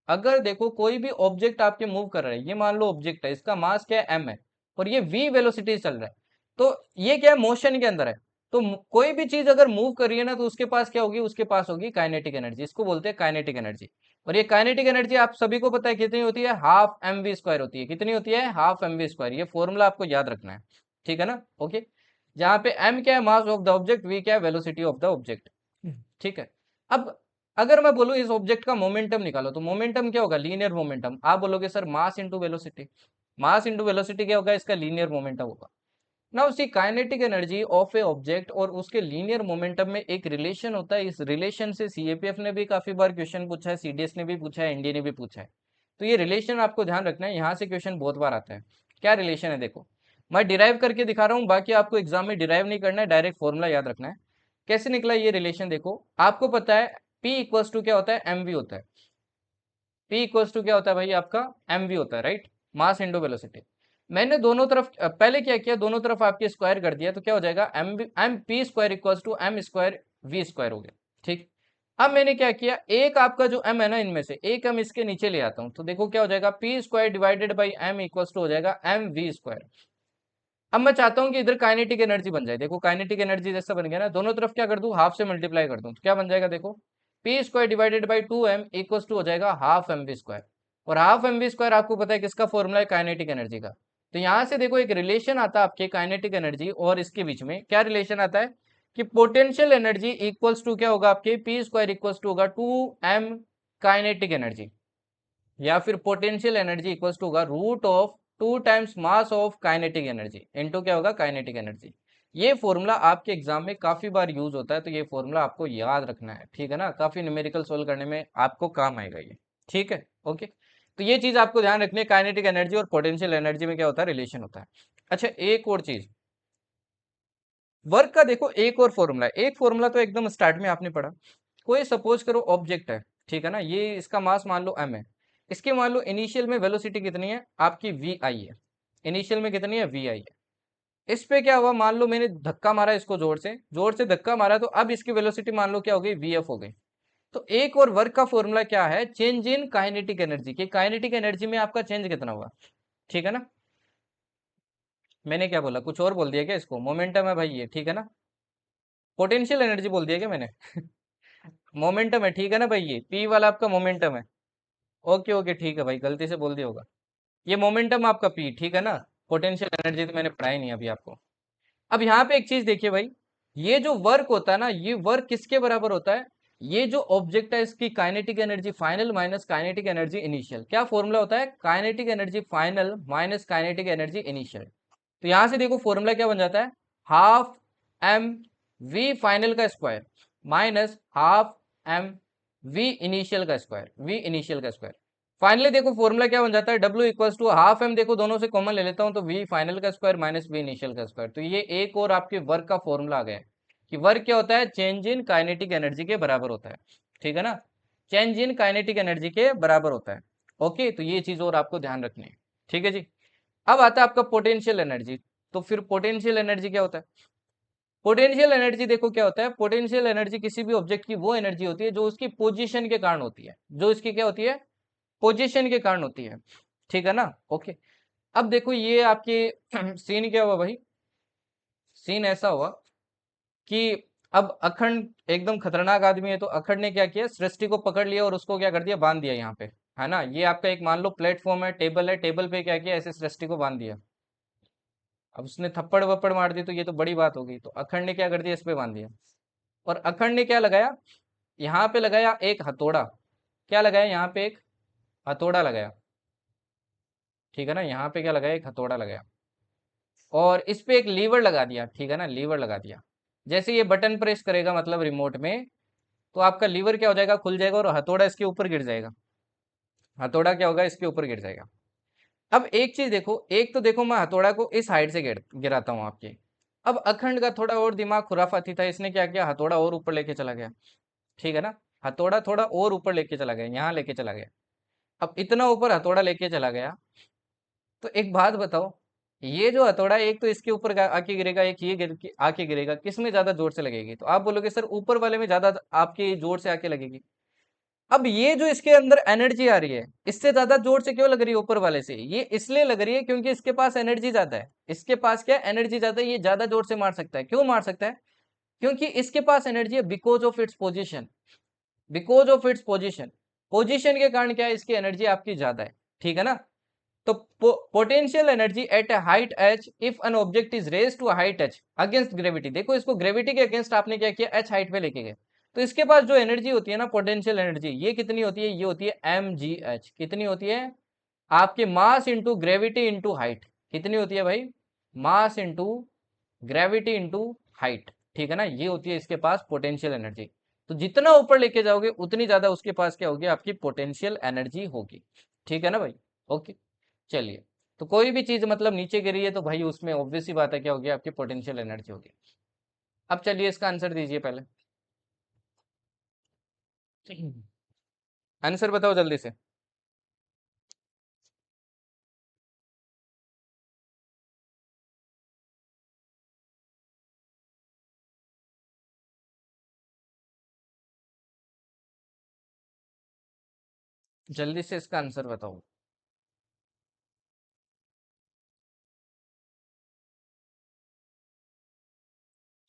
अगर देखो कोई भी ऑब्जेक्ट आपके मूव कर रहा है, ये मान लो ऑब्जेक्ट है, इसका मास क्या है, एम है, और ये वी वेलोसिटी चल रहा है, तो ये क्या है, मोशन के अंदर है। तो कोई भी चीज अगर मूव कर रही है ना, तो उसके पास क्या होगी, उसके पास होगी काइनेटिक एनर्जी, इसको बोलते हैं काइनेटिक एनर्जी। और ये काइनेटिक एनर्जी आप सभी को पता है कितनी होती है, हाफ एम वी स्क्वायर होती है। कितनी होती है, हाफ एम वी स्क्वायर। ये फॉर्मूला आपको याद रखना है, ठीक है ना। ओके, जहाँ पे एम क्या है, mass of the object, V क्या है, वेलोसिटी ऑफ द ऑब्जेक्ट, ठीक है। अब अगर मैं बोलूं इस ऑब्जेक्ट का मोमेंटम निकालो, तो मोमेंटम क्या होगा, लीनियर मोमेंटम। आप बोलोगे sir mass into velocity, mass into velocity क्या होगा, इसका लीनियर मोमेंटम होगा। ना उसी kinetic energy of A object और उसके लीनियर मोमेंटम में एक रिलेशन होता है। इस रिलेशन से सीएपीएफ ने भी काफी बार क्वेश्चन पूछा है, सीडीएस ने भी पूछा है, एनडीए ने भी पूछा है। तो ये रिलेशन आपको ध्यान रखना है, यहाँ से क्वेश्चन बहुत बार आता है। क्या रिलेशन है देखो, मैं डिराइव करके दिखा रहा हूँ, बाकी आपको एग्जाम में डिराइव नहीं करना है, डायरेक्ट फॉर्मूला याद रखना है। कैसे निकला ये रिलेशन देखो, आपको पता है P इक्वल्स टू क्या होता है, एम वी होता है। P इक्वल्स टू क्या होता है भाई, आपका एम वी होता है, राइट, मास इंटू वेलोसिटी। मैंने दोनों तरफ पहले क्या किया, दोनों तरफ आपके स्क्वायर कर दिया, तो क्या हो जाएगा, M P square equals to M square V square हो गया, ठीक। अब मैंने क्या किया, एक आपका जो m है ना, इनमें से एक हम इसके नीचे ले आता हूं, तो देखो क्या हो जाएगा, P square divided by M equals to हो जाएगा एम वी स्क्वायर। अब मैं चाहता हूं कि इधर काइनेटिक एनर्जी बन जाए, देखो काइनेटिक एनर्जी जैसा बन गया ना, दोनों तरफ क्या कर दूं, हाफ से मल्टीप्लाई कर दूं, तो क्या बन जाएगा देखो, P square divided by 2m equals to हो जाएगा हाफ एम वी स्क्वायर। और हाफ एम वी स्क्वायर आपको पता है किसका फॉर्मूला है, काइनेटिक एनर्जी का। तो यहां से देखो एक रिलेशन आता है आपके काइनेटिक एनर्जी और इसके बीच में, क्या रिलेशन आता है कि पोटेंशियल एनर्जी इक्वल्स टू क्या होगा, आपके पी स्क्वायर इक्वल्स टू होगा 2m काइनेटिक एनर्जी, या फिर पोटेंशियल एनर्जी इक्वल्स टू होगा root of 2 times mass of kinetic energy into क्या होगा, काइनेटिक एनर्जी। ये फॉर्मूला आपके एग्जाम में काफी बार यूज होता है, तो ये फॉर्मूला आपको याद रखना है, ठीक है ना, काफी न्यूमेरिकल सोल्व करने में आपको काम आएगा ये, ठीक है। ओके, तो ये चीज आपको ध्यान रखनी है, काइनेटिक एनर्जी और पोटेंशियल एनर्जी में क्या होता है, रिलेशन होता है। अच्छा एक और चीज, वर्क का देखो एक और फॉर्मूला है, एक फॉर्मूला तो एकदम स्टार्ट में आपने पढ़ा। कोई सपोज करो ऑब्जेक्ट है, ठीक है ना, ये इसका मास मान लो m है, इसके मान लो इनिशियल में वेलोसिटी कितनी है आपकी, वी आई है। इनिशियल में कितनी है, वी आई है। इस पे क्या हुआ, मान लो मैंने धक्का मारा इसको, जोर से धक्का मारा, तो अब इसकी वेलोसिटी मान लो क्या हो गई, वी एफ हो गई। तो एक और वर्क का फॉर्मूला क्या है, चेंज इन काइनेटिक एनर्जी, की काइनेटिक एनर्जी में आपका चेंज कितना हुआ, ठीक है ना। मैंने क्या बोला, कुछ और बोल दिया क्या, इसको मोमेंटम है भाई ये, ठीक है ना। पोटेंशियल एनर्जी बोल दिया क्या मैंने मोमेंटम है, ठीक है ना भाई, ये पी वाला आपका मोमेंटम है। ओके ओके ठीक है भाई, गलती से बोल दिया होगा, ये मोमेंटम आपका पी, ठीक है ना। पोटेंशियल एनर्जी तो मैंने पढ़ाई नहीं अभी आपको। अब यहाँ पे एक चीज देखिए भाई, ये जो वर्क होता है ना, ये वर्क किसके बराबर होता है, ये जो ऑब्जेक्ट है इसकी kinetic energy final minus kinetic energy initial. क्या फॉर्मूला होता है, kinetic energy final minus kinetic energy initial. तो यहां से देखो फॉर्मूला क्या बन जाता है, हाफ एम वी फाइनल का square minus half M V initial का स्क्वायर, वी इनिशियल का स्क्वायर। फाइनली देखो फॉर्मूला क्या बन जाता है, W equals to half M, देखो दोनों से कॉमन ले लेता हूं तो वी फाइनल का स्क्वायर माइनस वी इनिशियल का स्क्वायर। तो ये एक और आपके वर्क का फॉर्मूला आ गया है कि वर्क क्या होता है, चेंज इन काइनेटिक एनर्जी के बराबर होता है, ठीक है ना, चेंज इन काइनेटिक एनर्जी के बराबर होता है। ओके, तो ये चीज और आपको ध्यान रखनी है, ठीक है जी। अब आता है आपका पोटेंशियल एनर्जी। तो फिर पोटेंशियल एनर्जी क्या होता है, पोटेंशियल एनर्जी देखो क्या होता है, पोटेंशियल एनर्जी किसी भी ऑब्जेक्ट की वो एनर्जी होती है जो उसकी पोजीशन के कारण होती है, जो इसकी क्या होती है, पोजीशन के कारण होती है, ठीक है ना। ओके, अब देखो ये आपके सीन क्या हुआ भाई, सीन ऐसा हुआ कि अब अखंड एकदम खतरनाक आदमी है, तो अखंड ने क्या किया, सृष्टि को पकड़ लिया और उसको क्या कर दिया, बांध दिया यहाँ पे, है ना। ये आपका एक मान लो प्लेटफॉर्म है, टेबल पे क्या किया, ऐसे सृष्टि को बांध दिया। अब उसने थप्पड़ वप्पड़ मार दी तो ये तो बड़ी बात होगी, तो अखंड ने क्या कर दिया, इस पे बांध दिया। और अखंड ने क्या लगाया, यहाँ पे लगाया एक हथौड़ा, क्या लगाया, यहाँ पे एक हथौड़ा लगाया, ठीक है ना, यहाँ पे क्या लगाया, एक हथौड़ा लगाया। और इस पे एक लीवर लगा दिया, ठीक है ना, लीवर लगा दिया। जैसे ये बटन प्रेस करेगा मतलब रिमोट में, तो आपका लीवर क्या हो जाएगा, खुल जाएगा और हथौड़ा इसके ऊपर गिर जाएगा, हथौड़ा क्या होगा, इसके ऊपर गिर जाएगा। अब एक चीज देखो, एक तो देखो मैं हथौड़ा को इस हाइट से गिराता हूँ आपके। अब अखंड का थोड़ा और दिमाग खुराफाती था, इसने क्या किया, हथौड़ा और ऊपर लेके चला गया, ठीक है ना, हथौड़ा थोड़ा और ऊपर लेके चला गया, यहाँ लेके चला गया। अब इतना ऊपर हथौड़ा लेके चला गया, तो एक बात बताओ, ये जो हथौड़ा है, एक तो इसके ऊपर आके गिरेगा, एक ये आके गिरेगा, किस में ज्यादा जोर से लगेगी, तो आप बोलोगे सर ऊपर वाले में ज्यादा आपकी जोर से आके लगेगी। अब ये जो इसके अंदर एनर्जी आ रही है, इससे ज्यादा जोर से क्यों लग रही है ऊपर वाले से, ये इसलिए लग रही है क्योंकि इसके पास एनर्जी ज्यादा है, इसके पास क्या एनर्जी ज्यादा है, ये ज्यादा जोर से मार सकता है। क्यों मार सकता है, क्योंकि इसके पास एनर्जी है, because of its position, because of its position, position के कारण क्या है, इसकी एनर्जी आपकी ज्यादा है, ठीक है ना। तो potential energy at a height H if an object is raise to height H against gravity, देखो इसको ग्रेविटी के अगेंस्ट आपने क्या किया, एच हाइट पे लेके गए, तो इसके पास जो एनर्जी होती है ना, पोटेंशियल एनर्जी, ये कितनी होती है, ये होती है एम जी एच, कितनी होती है, आपके mass into gravity into height, कितनी होती है भाई, mass into gravity into height, ठीक है ना, ये होती है इसके पास पोटेंशियल एनर्जी। तो जितना ऊपर लेके जाओगे उतनी ज्यादा उसके पास क्या होगी, आपकी पोटेंशियल एनर्जी होगी, ठीक है ना भाई। ओके, चलिए, तो कोई भी चीज मतलब नीचे गिरी है तो भाई उसमें ऑब्वियस सी बात है क्या होगी, आपकी पोटेंशियल एनर्जी होगी। अब चलिए इसका आंसर दीजिए पहले, आंसर बताओ जल्दी से। जल्दी से इसका आंसर बताओ।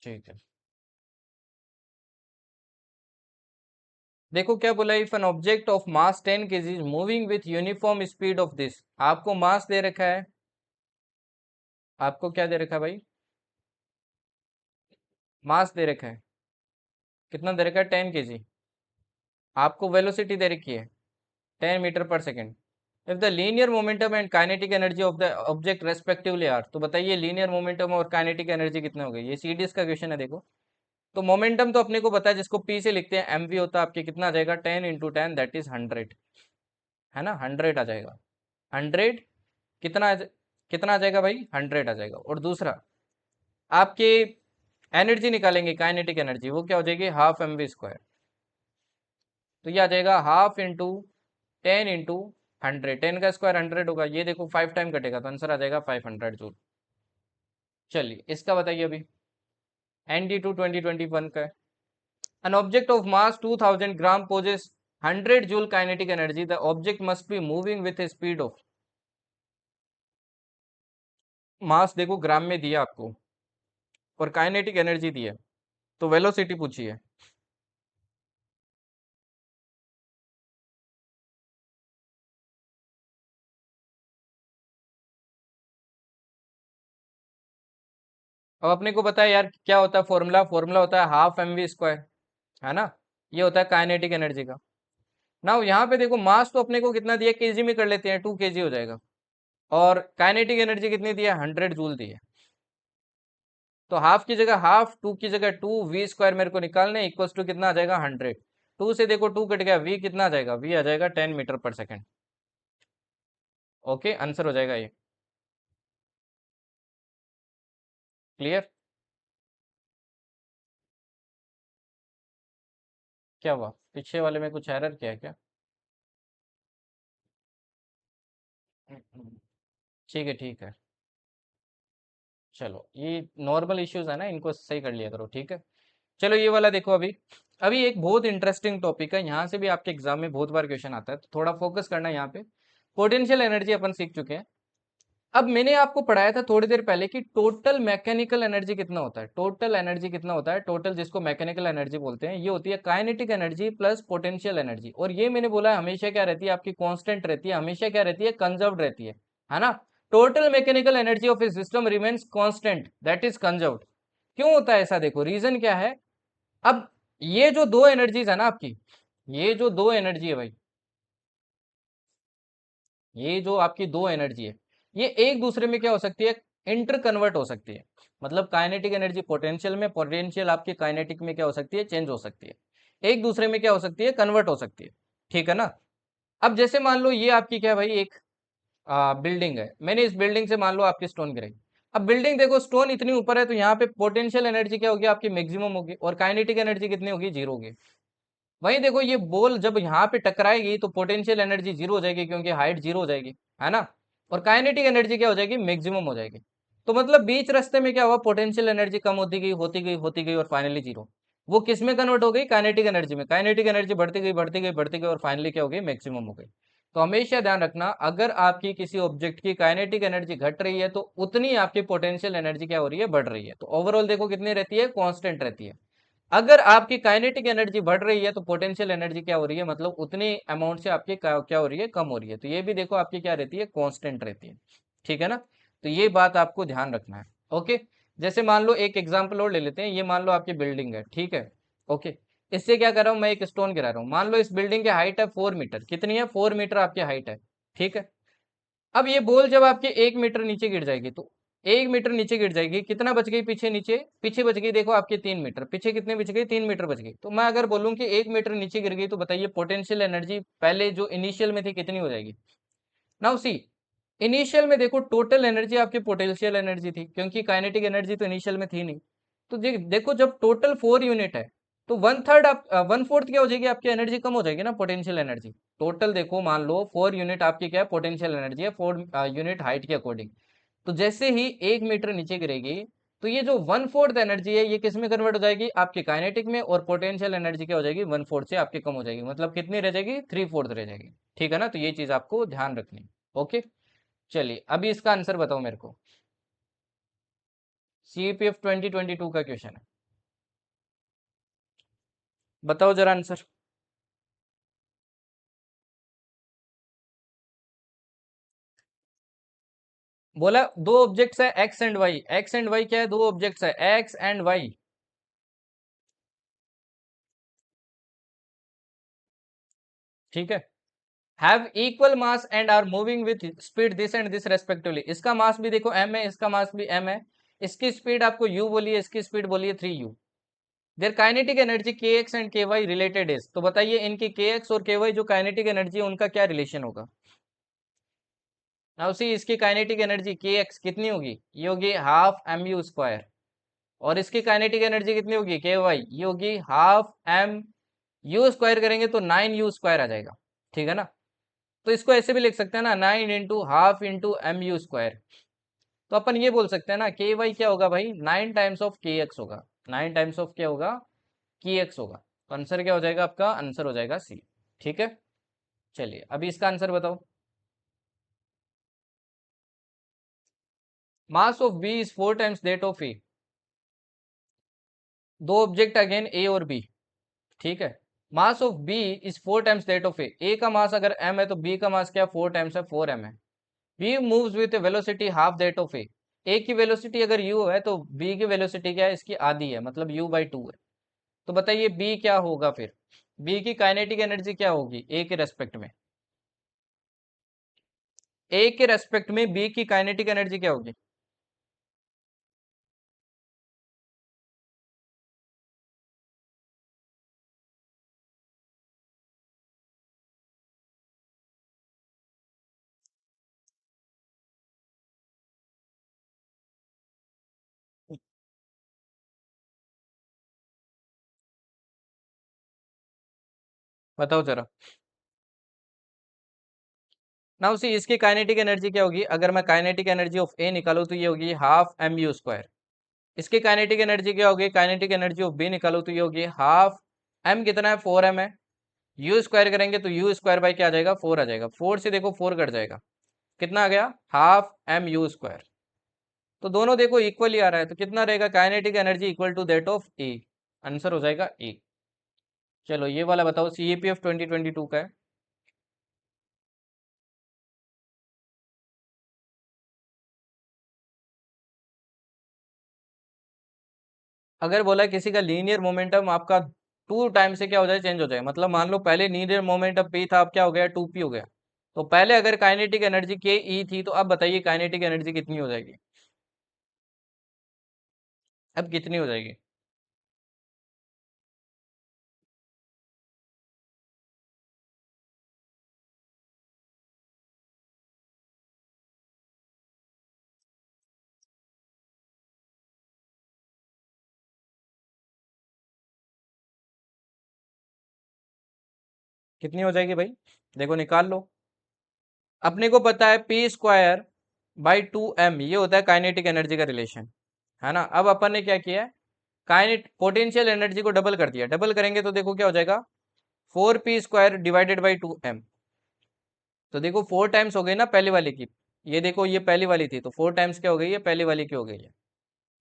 ठीक है, देखो क्या बोला, if an object of mass 10 kg moving with uniform speed of this, आपको मास दे रखा है, आपको क्या दे रखा है भाई, मास दे रखा है, कितना दे रखा है, 10 kg। आपको वेलोसिटी दे रखी है 10 मीटर पर second. If the linear momentum and kinetic energy of the object respectively are, तो बताइए लीनियर मोमेंटम और काइनेटिक एनर्जी कितने हो गए, ये सीडीएस का क्वेश्चन है देखो। तो मोमेंटम तो अपने को पता है, जिसको पी से लिखते हैं, एम वी होता है आपके, कितना आ जाएगा, 10 × 10 दैट इज 100, है ना, 100 आ जाएगा, 100, कितना कितना आ जाएगा भाई, 100 आ जाएगा। और दूसरा आपके एनर्जी निकालेंगे, काइनेटिक एनर्जी, वो क्या हो जाएगी, हाफ एम वी स्क्वायर, तो ये आ जाएगा हाफ इंटू 10 × 100, 10 का स्क्वायर 100 होगा, ये देखो 5 टाइम कटेगा तो आंसर आ जाएगा 500 जूल। चलिए इसका बताइए अभी, ND2 2021 का है, an object of mass 2000 gram possesses 100 joule kinetic energy, the object must be moving with a speed of, mass देखो ग्राम में दिया आपको और काइनेटिक एनर्जी दी है, तो वेलोसिटी पूछी है। अब अपने को पता है यार क्या होता है फॉर्मूला, फॉर्मूला होता है हाफ एम वी स्क्वायर, है ना, ये होता है काइनेटिक एनर्जी का। ना यहाँ पे देखो मास तो अपने को कितना दिया, केजी में कर लेते हैं, 2 kg हो जाएगा, और काइनेटिक एनर्जी कितनी दी है, 100 जूल दी है। तो हाफ की जगह हाफ, टू की जगह टू, वी स्क्वायर मेरे को निकालने, इक्वल टू कितना आ जाएगा 100। टू से देखो टू कट गया, वी कितना आ जाएगा, वी आ जाएगा 10 मीटर पर सेकेंड। ओके, आंसर हो जाएगा ये। क्लियर? क्या हुआ, पीछे वाले में कुछ एरर किया है क्या? ठीक है ठीक है, चलो ये नॉर्मल इश्यूज है ना, इनको सही कर लिया करो, ठीक है। चलो ये वाला देखो अभी। अभी एक बहुत इंटरेस्टिंग टॉपिक है, यहाँ से भी आपके एग्जाम में बहुत बार क्वेश्चन आता है, तो थोड़ा फोकस करना है यहाँ पे। पोटेंशियल एनर्जी अपन सीख चुके हैं। अब मैंने आपको पढ़ाया था थोड़ी देर पहले कि टोटल मैकेनिकल एनर्जी कितना होता है, टोटल एनर्जी कितना होता है, टोटल जिसको मैकेनिकल एनर्जी बोलते हैं, ये होती है kinetic energy plus potential energy. और ये मैंने बोला है हमेशा क्या रहती है आपकी, कांस्टेंट रहती है, हमेशा क्या रहती है, कंजर्व्ड रहती है ना। Total mechanical energy of A system remains constant, that is conserved. क्यों होता है ऐसा, देखो रीजन क्या है। अब ये जो दो एनर्जीज है ना आपकी, ये जो दो एनर्जी है भाई, ये जो आपकी दो एनर्जी है, ये एक दूसरे में क्या हो सकती है, इंटर कन्वर्ट हो सकती है। मतलब काइनेटिक एनर्जी पोटेंशियल में, पोटेंशियल आपकी काइनेटिक में क्या हो सकती है, चेंज हो सकती है। एक दूसरे में क्या हो सकती है, कन्वर्ट हो सकती है। ठीक है ना। अब जैसे मान लो ये आपकी क्या है भाई, एक बिल्डिंग है, मैंने इस बिल्डिंग से मान लो आपकी स्टोन गिराई। अब बिल्डिंग देखो, स्टोन इतनी ऊपर है, तो यहाँ पे पोटेंशियल एनर्जी क्या होगी आपकी, मैक्सिमम होगी, और काइनेटिक एनर्जी कितनी होगी, जीरो होगी। वहीं देखो ये बॉल जब यहाँ पे टकराएगी तो पोटेंशियल एनर्जी जीरो हो जाएगी, क्योंकि हाइट जीरो हो जाएगी, है ना। और काइनेटिक एनर्जी क्या हो जाएगी, मैक्सिमम हो जाएगी। तो मतलब बीच रास्ते में क्या हुआ, पोटेंशियल एनर्जी कम होती गई, होती गई, होती गई, और फाइनली जीरो। वो किस में कन्वर्ट हो गई, काइनेटिक एनर्जी में। काइनेटिक एनर्जी बढ़ती गई, बढ़ती गई, बढ़ती गई, और फाइनली क्या हो गई, मैक्सिमम हो गई। तो हमेशा ध्यान रखना, अगर आपकी किसी ऑब्जेक्ट की काइनेटिक एनर्जी घट रही है, तो उतनी आपकी पोटेंशियल एनर्जी क्या हो रही है, बढ़ रही है। तो ओवरऑल देखो कितनी रहती है, कांस्टेंट रहती है। अगर आपकी काइनेटिक एनर्जी बढ़ रही है, तो पोटेंशियल एनर्जी क्या हो रही है, मतलब उतनी अमाउंट से आपकी क्या हो रही है, कम हो रही है। तो ये भी देखो आपकी क्या रहती है, कांस्टेंट रहती है। ठीक है ना। तो ये बात आपको ध्यान रखना है। ओके। जैसे मान लो एक एग्जांपल और ले लेते हैं, ये मान लो आपकी बिल्डिंग है, ठीक है। ओके। इससे क्या कर रहा हूं, मैं एक स्टोन गिरा रहा हूं, मान लो इस बिल्डिंग की हाइट है 4 मीटर, कितनी है, 4 मीटर आपकी हाइट है। ठीक है। अब ये बॉल जब आपके 1 मीटर नीचे गिर जाएगी, तो 1 मीटर नीचे गिर जाएगी, कितना बच गई पीछे, नीचे पीछे बच गई, देखो आपके 3 मीटर, पीछे कितने बच गई, 3 मीटर बच गई। तो मैं अगर बोलूं कि 1 मीटर नीचे गिर गई, तो बताइए पोटेंशियल एनर्जी पहले जो इनिशियल में थी कितनी हो जाएगी। नाउ सी, इनिशियल में देखो टोटल एनर्जी आपकी पोटेंशियल एनर्जी थी, क्योंकि काइनेटिक एनर्जी तो इनिशियल में थी नहीं। तो देखो जब टोटल 4 यूनिट है, तो वन थर्ड आप 1/4 क्या हो जाएगी, आपकी एनर्जी कम हो जाएगी ना, पोटेंशियल एनर्जी। टोटल देखो मान लो 4 यूनिट आपकी क्या है, पोटेंशियल एनर्जी है, 4 यूनिट हाइट के अकॉर्डिंग। तो जैसे ही 1 मीटर नीचे गिरेगी, तो ये जो 1/4 एनर्जी है, ये किस में कन्वर्ट हो जाएगी, आपके काइनेटिक में, और पोटेंशियल एनर्जी क्या हो जाएगी, 1/4 से आपकी कम हो जाएगी, मतलब कितनी रह जाएगी, 3/4 रह जाएगी। ठीक है ना। तो ये चीज आपको ध्यान रखनी है। ओके। चलिए अभी इसका आंसर बताओ मेरे को। सीपीएफ 2022 का क्वेश्चन है, बताओ जरा आंसर। बोला दो ऑब्जेक्ट्स है X and Y, X and Y क्या है, दो ऑब्जेक्ट्स है एक्स एंड वाई। ठीक है। Have equal mass and are moving with speed this and this respectively. इसका मास भी देखो m है, इसका मास भी m है। इसकी स्पीड आपको u बोलिए, इसकी स्पीड बोलिए 3u। देयर काइनेटिक एनर्जी के एक्स एंड के वाई रिलेटेड इज। तो बताइए इनकी के एक्स और के वाई जो काइनेटिक एनर्जी है, उनका क्या रिलेशन होगा। नाउ सी, इसकी काइनेटिक एनर्जी के एक्स कितनी होगी, ये होगी हाफ एम यू स्क्वायर। और इसकी काइनेटिक एनर्जी कितनी होगी, के वाई, ये होगी हाफ एम यू स्क्वायर, करेंगे तो 9u स्क्वायर आ जाएगा। ठीक है ना। तो इसको ऐसे भी लिख सकते हैं ना, 9 × ½ m u स्क्वायर। तो अपन ये बोल सकते हैं ना, के वाई क्या होगा भाई, 9 टाइम्स ऑफ के एक्स होगा। 9 टाइम्स ऑफ क्या होगा, के एक्स होगा। तो आंसर क्या हो जाएगा आपका, आंसर हो जाएगा सी। ठीक है। चलिए अभी इसका आंसर बताओ। Mass of B is 4 times that of A. दो ऑब्जेक्ट अगेन ए और बी। ठीक है। Mass of B is 4 times that of A का मास अगर m है, तो b का मास क्या 4 टाइम्स है, 4m है। b moves with velocity half that of A की वेलोसिटी अगर u है, तो b की वेलोसिटी क्या है, इसकी आधी है, मतलब u/2 है। तो बताइए b क्या होगा फिर, b की काइनेटिक एनर्जी क्या होगी a के रेस्पेक्ट में। ए के रेस्पेक्ट में बी की काइनेटिक एनर्जी क्या होगी? बताओ जरा। नाउ सी, इसकी काइनेटिक एनर्जी क्या होगी? अगर मैं काइनेटिक एनर्जी ऑफ ए निकालू तो ये होगी हाफ एम यू स्क्वायर। इसकी काइनेटिक एनर्जी क्या होगी? काइनेटिक एनर्जी ऑफ बी निकालो तो ये होगी हाफ एम, कितना है? 4m है। यू स्क्वायर करेंगे तो यू स्क्वायर बाई क्या आ जाएगा? 4 आ जाएगा। 4 से देखो 4 कट जाएगा, कितना आ गया? Half M U square. तो दोनों देखो इक्वली आ रहा है, तो कितना रहेगा? Kinetic energy equal to that of E. Answer हो जाएगा ई। चलो ये वाला बताओ, सीईपीएफ 2022 का है। अगर बोला किसी का लीनियर मोमेंटम आपका 2 टाइम से क्या हो जाए? चेंज हो जाए। मतलब मान लो पहले लीनियर मोमेंटम पी था, अब क्या हो गया? 2p हो गया। तो पहले अगर काइनेटिक एनर्जी के ई थी, तो अब बताइए काइनेटिक एनर्जी कितनी हो जाएगी? अब कितनी हो जाएगी? कितनी हो जाएगी भाई? देखो निकाल लो। अपने को पता है पी स्क्वायर बाई 2m, ये होता है काइनेटिक एनर्जी का रिलेशन, है ना? अब अपन ने क्या किया है? काइनेट पोटेंशियल एनर्जी को डबल कर दिया। डबल करेंगे तो देखो क्या हो जाएगा? 4p² divided by 2m। तो देखो 4 टाइम्स हो गई ना पहली वाली की। ये देखो ये पहली वाली थी, तो 4 टाइम्स क्या हो गई है? पहली वाली की हो गई है।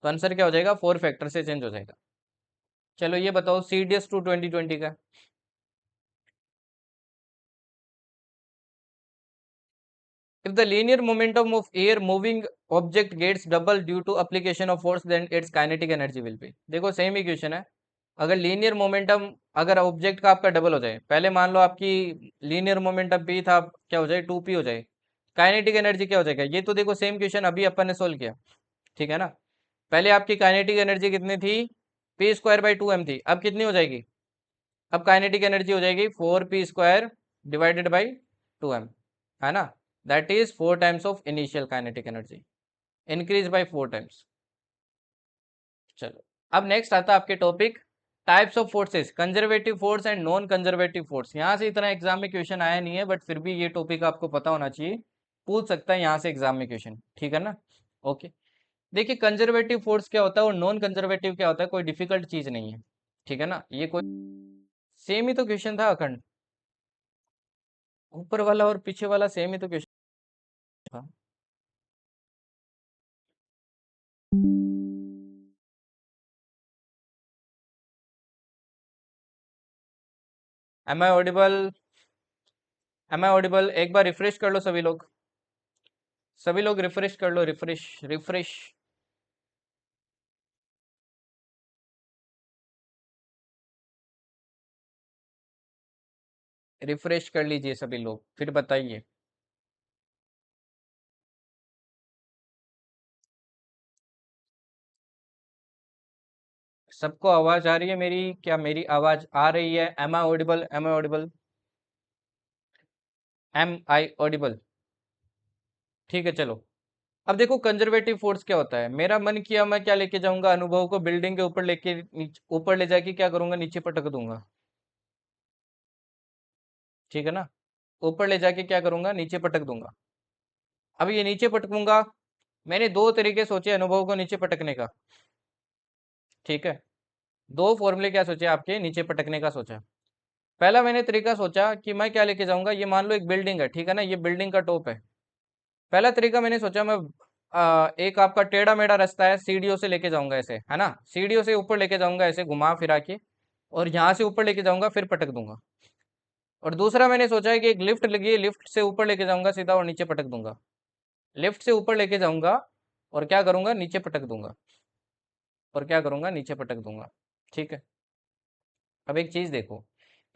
तो आंसर क्या हो जाएगा? 4 फैक्टर से चेंज हो जाएगा। चलो ये बताओ, CDS 2 2020 का। If the linear momentum of air moving object gets double due to application of force, then its kinetic energy will be। देखो सेम ही क्वेश्चन है। अगर लीनियर मोमेंटम, अगर ऑब्जेक्ट का आपका डबल हो जाए, पहले मान लो आपकी लीनियर मोमेंटम p था, क्या हो जाए? 2p हो जाए। काइनेटिक एनर्जी क्या हो जाएगा? ये तो देखो सेम क्वेश्चन अभी अपन ने सोल्व किया, ठीक है ना? पहले आपकी काइनेटिक एनर्जी कितनी थी? p² बाई 2m थी। अब कितनी हो जाएगी? अब काइनेटिक एनर्जी हो जाएगी 4p² डिवाइडेड बाई 2m, है ना? That is 4 times of initial kinetic energy, increase by 4 times. चलो अब नेक्स्ट आता है आपके topic types of forces, conservative force and non conservative force. यहाँ से इतना एग्जाम में क्वेश्चन आया नहीं है, बट फिर भी ये टॉपिक आपको पता होना चाहिए, पूछ सकता है यहाँ से एग्जाम में क्वेश्चन, ठीक है ना? ओके। देखिए कंजर्वेटिव फोर्स क्या होता है और नॉन कंजर्वेटिव क्या होता है, कोई डिफिकल्ट चीज नहीं है, ठीक है ना? ये कोई सेम ही तो क्वेश्चन था अखंड, ऊपर वाला और पीछे वाला सेम ही तो क्वेश्चन था। Am I audible? Am I audible? एक बार रिफ्रेश कर लो सभी लोग, सभी लोग रिफ्रेश कर लो, रिफ्रेश रिफ्रेश। रिफ्रेश कर लीजिए सभी लोग, फिर बताइए। सबको आवाज आ रही है मेरी? क्या मेरी आवाज आ रही है? Am I audible? Am I audible? Am I audible? ठीक है चलो। अब देखो कंजर्वेटिव फोर्स क्या होता है। मेरा मन किया मैं क्या लेके जाऊंगा? अनुभव को बिल्डिंग के ऊपर लेके ऊपर ले जाके क्या करूंगा? नीचे पटक दूंगा, ठीक है ना? ऊपर ले जाके क्या करूंगा? नीचे पटक दूंगा। अब ये नीचे पटकूंगा, मैंने दो तरीके सोचे अनुभव को नीचे पटकने का, ठीक है? दो फॉर्मूले क्या सोचे आपके नीचे पटकने का सोचा। पहला मैंने तरीका सोचा कि मैं क्या लेके जाऊंगा, ये मान लो एक बिल्डिंग है, ठीक है ना? ये बिल्डिंग का टॉप है। पहला तरीका मैंने सोचा मैं एक आपका टेढ़ा मेढ़ा रास्ता है, सीढ़ियों से लेके जाऊंगा ऐसे, है ना? सीढ़ियों से ऊपर लेके जाऊंगा ऐसे घुमा फिरा के, और यहाँ से ऊपर लेके जाऊंगा फिर पटक दूंगा। और दूसरा मैंने सोचा है कि एक लिफ्ट लगी है, लिफ्ट से ऊपर लेके जाऊंगा सीधा और नीचे पटक दूंगा। लिफ्ट से ऊपर लेके जाऊंगा और क्या करूंगा? नीचे पटक दूंगा, और क्या करूंगा? नीचे पटक दूंगा, ठीक है? अब एक चीज देखो,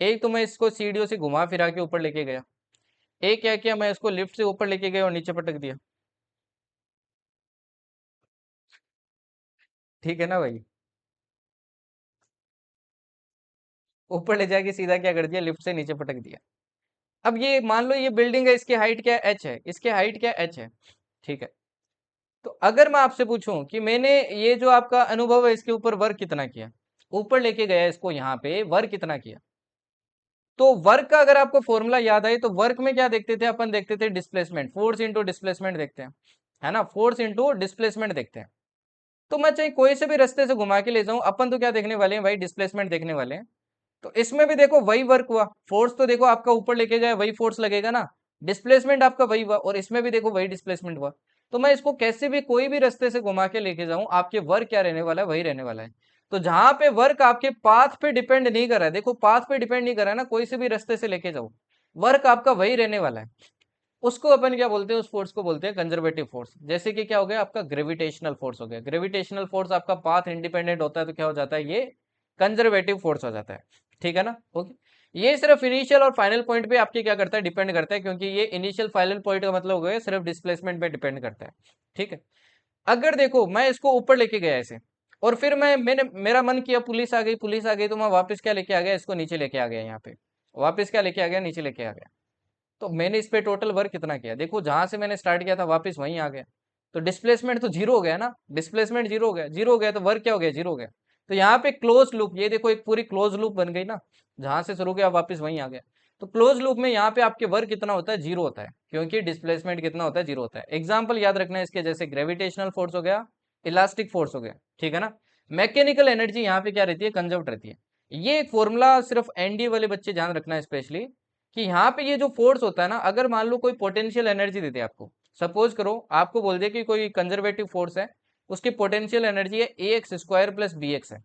एक तो मैं इसको सीढ़ियों से घुमा फिरा के ऊपर लेके गया, ए क्या किया, मैं इसको लिफ्ट से ऊपर लेके गया और नीचे पटक दिया। ठीक है ना भाई, ऊपर ले जाके सीधा क्या कर दिया, लिफ्ट से नीचे पटक दिया। अब ये मान लो ये बिल्डिंग है, इसकी हाइट क्या है, एच है, इसकी हाइट क्या एच है। ठीक है, तो अगर मैं आपसे पूछूं कि मैंने ये जो आपका अनुभव है इसके ऊपर वर्क कितना किया, ऊपर लेके गया इसको यहाँ पे वर्क कितना किया, तो वर्क का अगर आपको फॉर्मूला याद आए तो वर्क में क्या देखते थे अपन, देखते थे डिस्प्लेसमेंट, फोर्स इंटू डिस्प्लेसमेंट देखते हैं, है ना, फोर्स इंटू डिस्प्लेसमेंट देखते हैं। तो मैं चाहे कोई से भी रास्ते से घुमा के ले जाऊं, अपन तो क्या देखने वाले हैं भाई, डिस्प्लेसमेंट देखने वाले हैं। तो इसमें भी देखो वही वर्क हुआ, फोर्स तो देखो आपका ऊपर लेके जाए वही फोर्स लगेगा ना, डिस्प्लेसमेंट आपका वही हुआ, और इसमें भी देखो वही डिस्प्लेसमेंट हुआ। तो मैं इसको कैसे भी कोई भी रास्ते से घुमा के लेके जाऊं, आपके वर्क क्या रहने वाला है, वही रहने वाला है। तो जहां पे वर्क आपके पाथ पे डिपेंड नहीं कर रहा है, देखो पाथ पे डिपेंड नहीं कर रहा है ना, कोई से भी रास्ते से लेके जाओ, वर्क आपका वही रहने वाला है। उसको अपन क्या बोलते हैं, उस फोर्स को बोलते हैं कंजर्वेटिव फोर्स। जैसे कि क्या हो गया आपका ग्रेविटेशनल फोर्स हो गया, ग्रेविटेशनल फोर्स आपका पाथ इंडिपेंडेंट होता है, तो क्या हो जाता है, ये कंजर्वेटिव फोर्स हो जाता है। ठीक है ना, ओके। ये सिर्फ इनिशियल और फाइनल पॉइंट पे आपके क्या करता है, डिपेंड करता है, क्योंकि ये इनिशियल फाइनल पॉइंट का मतलब हो गया सिर्फ डिस्प्लेसमेंट पे डिपेंड करता है। ठीक है, अगर देखो मैं इसको ऊपर लेके गया ऐसे, और फिर मैंने मेरा मन किया पुलिस आ गई, तो मैं वापस क्या लेके आ गया, इसको नीचे लेके आ गया, यहाँ पे वापस क्या लेके आ गया, नीचे लेके आ गया। तो मैंने इस पे टोटल वर्क कितना किया, देखो जहां से मैंने स्टार्ट किया था वापस वहीं आ गया। तो डिस्प्लेसमेंट तो जीरो हो गया ना, डिस्प्लेसमेंट जीरो हो गया, जीरो हो गया तो वर्क क्या हो गया, जीरो हो गया। तो यहाँ पे क्लोज लूप, ये देखो एक पूरी क्लोज लूप बन गई ना, जहां से शुरू किया वापस वहीं आ गया। तो क्लोज लूप में यहाँ पे आपके वर्क कितना होता है, जीरो होता है, क्योंकि डिस्प्लेसमेंट कितना होता है, जीरो होता है। एग्जाम्पल याद रखना है इसके, जैसे ग्रेविटेशनल फोर्स हो गया, इलास्टिक फोर्स हो गया। ठीक है ना, मैकेनिकल एनर्जी यहाँ पे क्या रहती है, कंजर्व रहती है। ये एक फॉर्मूला सिर्फ एनडीए वाले बच्चे ध्यान रखना है स्पेशली, कि यहाँ पे ये जो फोर्स होता है ना, अगर मान लो कोई पोटेंशियल एनर्जी देते आपको, सपोज करो आपको बोल दे कि कोई कंजर्वेटिव फोर्स है, उसकी पोटेंशियल एनर्जी है A X square plus B X है।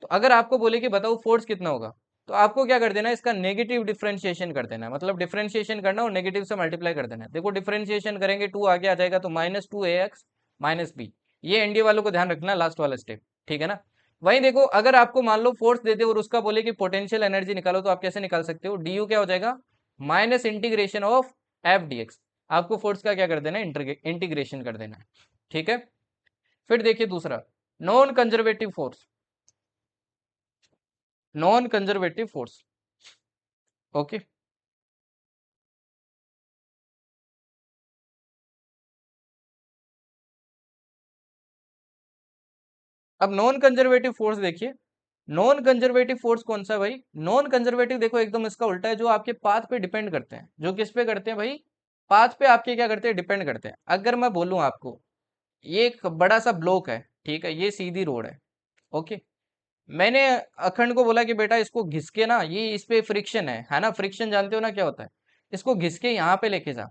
तो अगर आपको बोले कि बताओ फोर्स कितना होगा, तो आपको क्या कर देना है, इसका नेगेटिव डिफरेंशिएशन कर देना है, मतलब डिफरेंशिएशन करना और नेगेटिव से मल्टीप्लाई कर देना है। देखो डिफरेंशिएशन करेंगे, टू आगे आ जाएगा, तो माइनस टू ए एक्स माइनस बी। ये एनडीए वालों को ध्यान रखना, लास्ट वाला स्टेप। ठीक है ना, वहीं देखो अगर आपको मान लो फोर्स दे दे और उसका बोले कि पोटेंशियल एनर्जी निकालो, तो आप कैसे निकाल सकते हो, डी यू क्या हो जाएगा, minus integration of F D x. आपको फोर्स का क्या कर देना है, इंटीग्रेशन कर देना है। ठीक है, फिर देखिए दूसरा, non conservative force, non conservative force. Okay, अब नॉन कंजर्वेटिव फोर्स देखिए, नॉन कंजर्वेटिव फोर्स कौन सा है भाई, नॉन कंजर्वेटिव देखो एकदम इसका उल्टा है, जो आपके पाथ पे डिपेंड करते हैं, जो किस पे करते हैं भाई, पाथ पे आपके क्या करते हैं, डिपेंड करते हैं। अगर मैं बोलूं आपको, ये एक बड़ा सा ब्लॉक है, ठीक है, ये सीधी रोड है, ओके। मैंने अखंड को बोला कि बेटा इसको घिस के ना, ये इस पे फ्रिक्शन है ना, फ्रिक्शन जानते हो ना क्या होता है, इसको घिस के यहाँ पे लेके जा,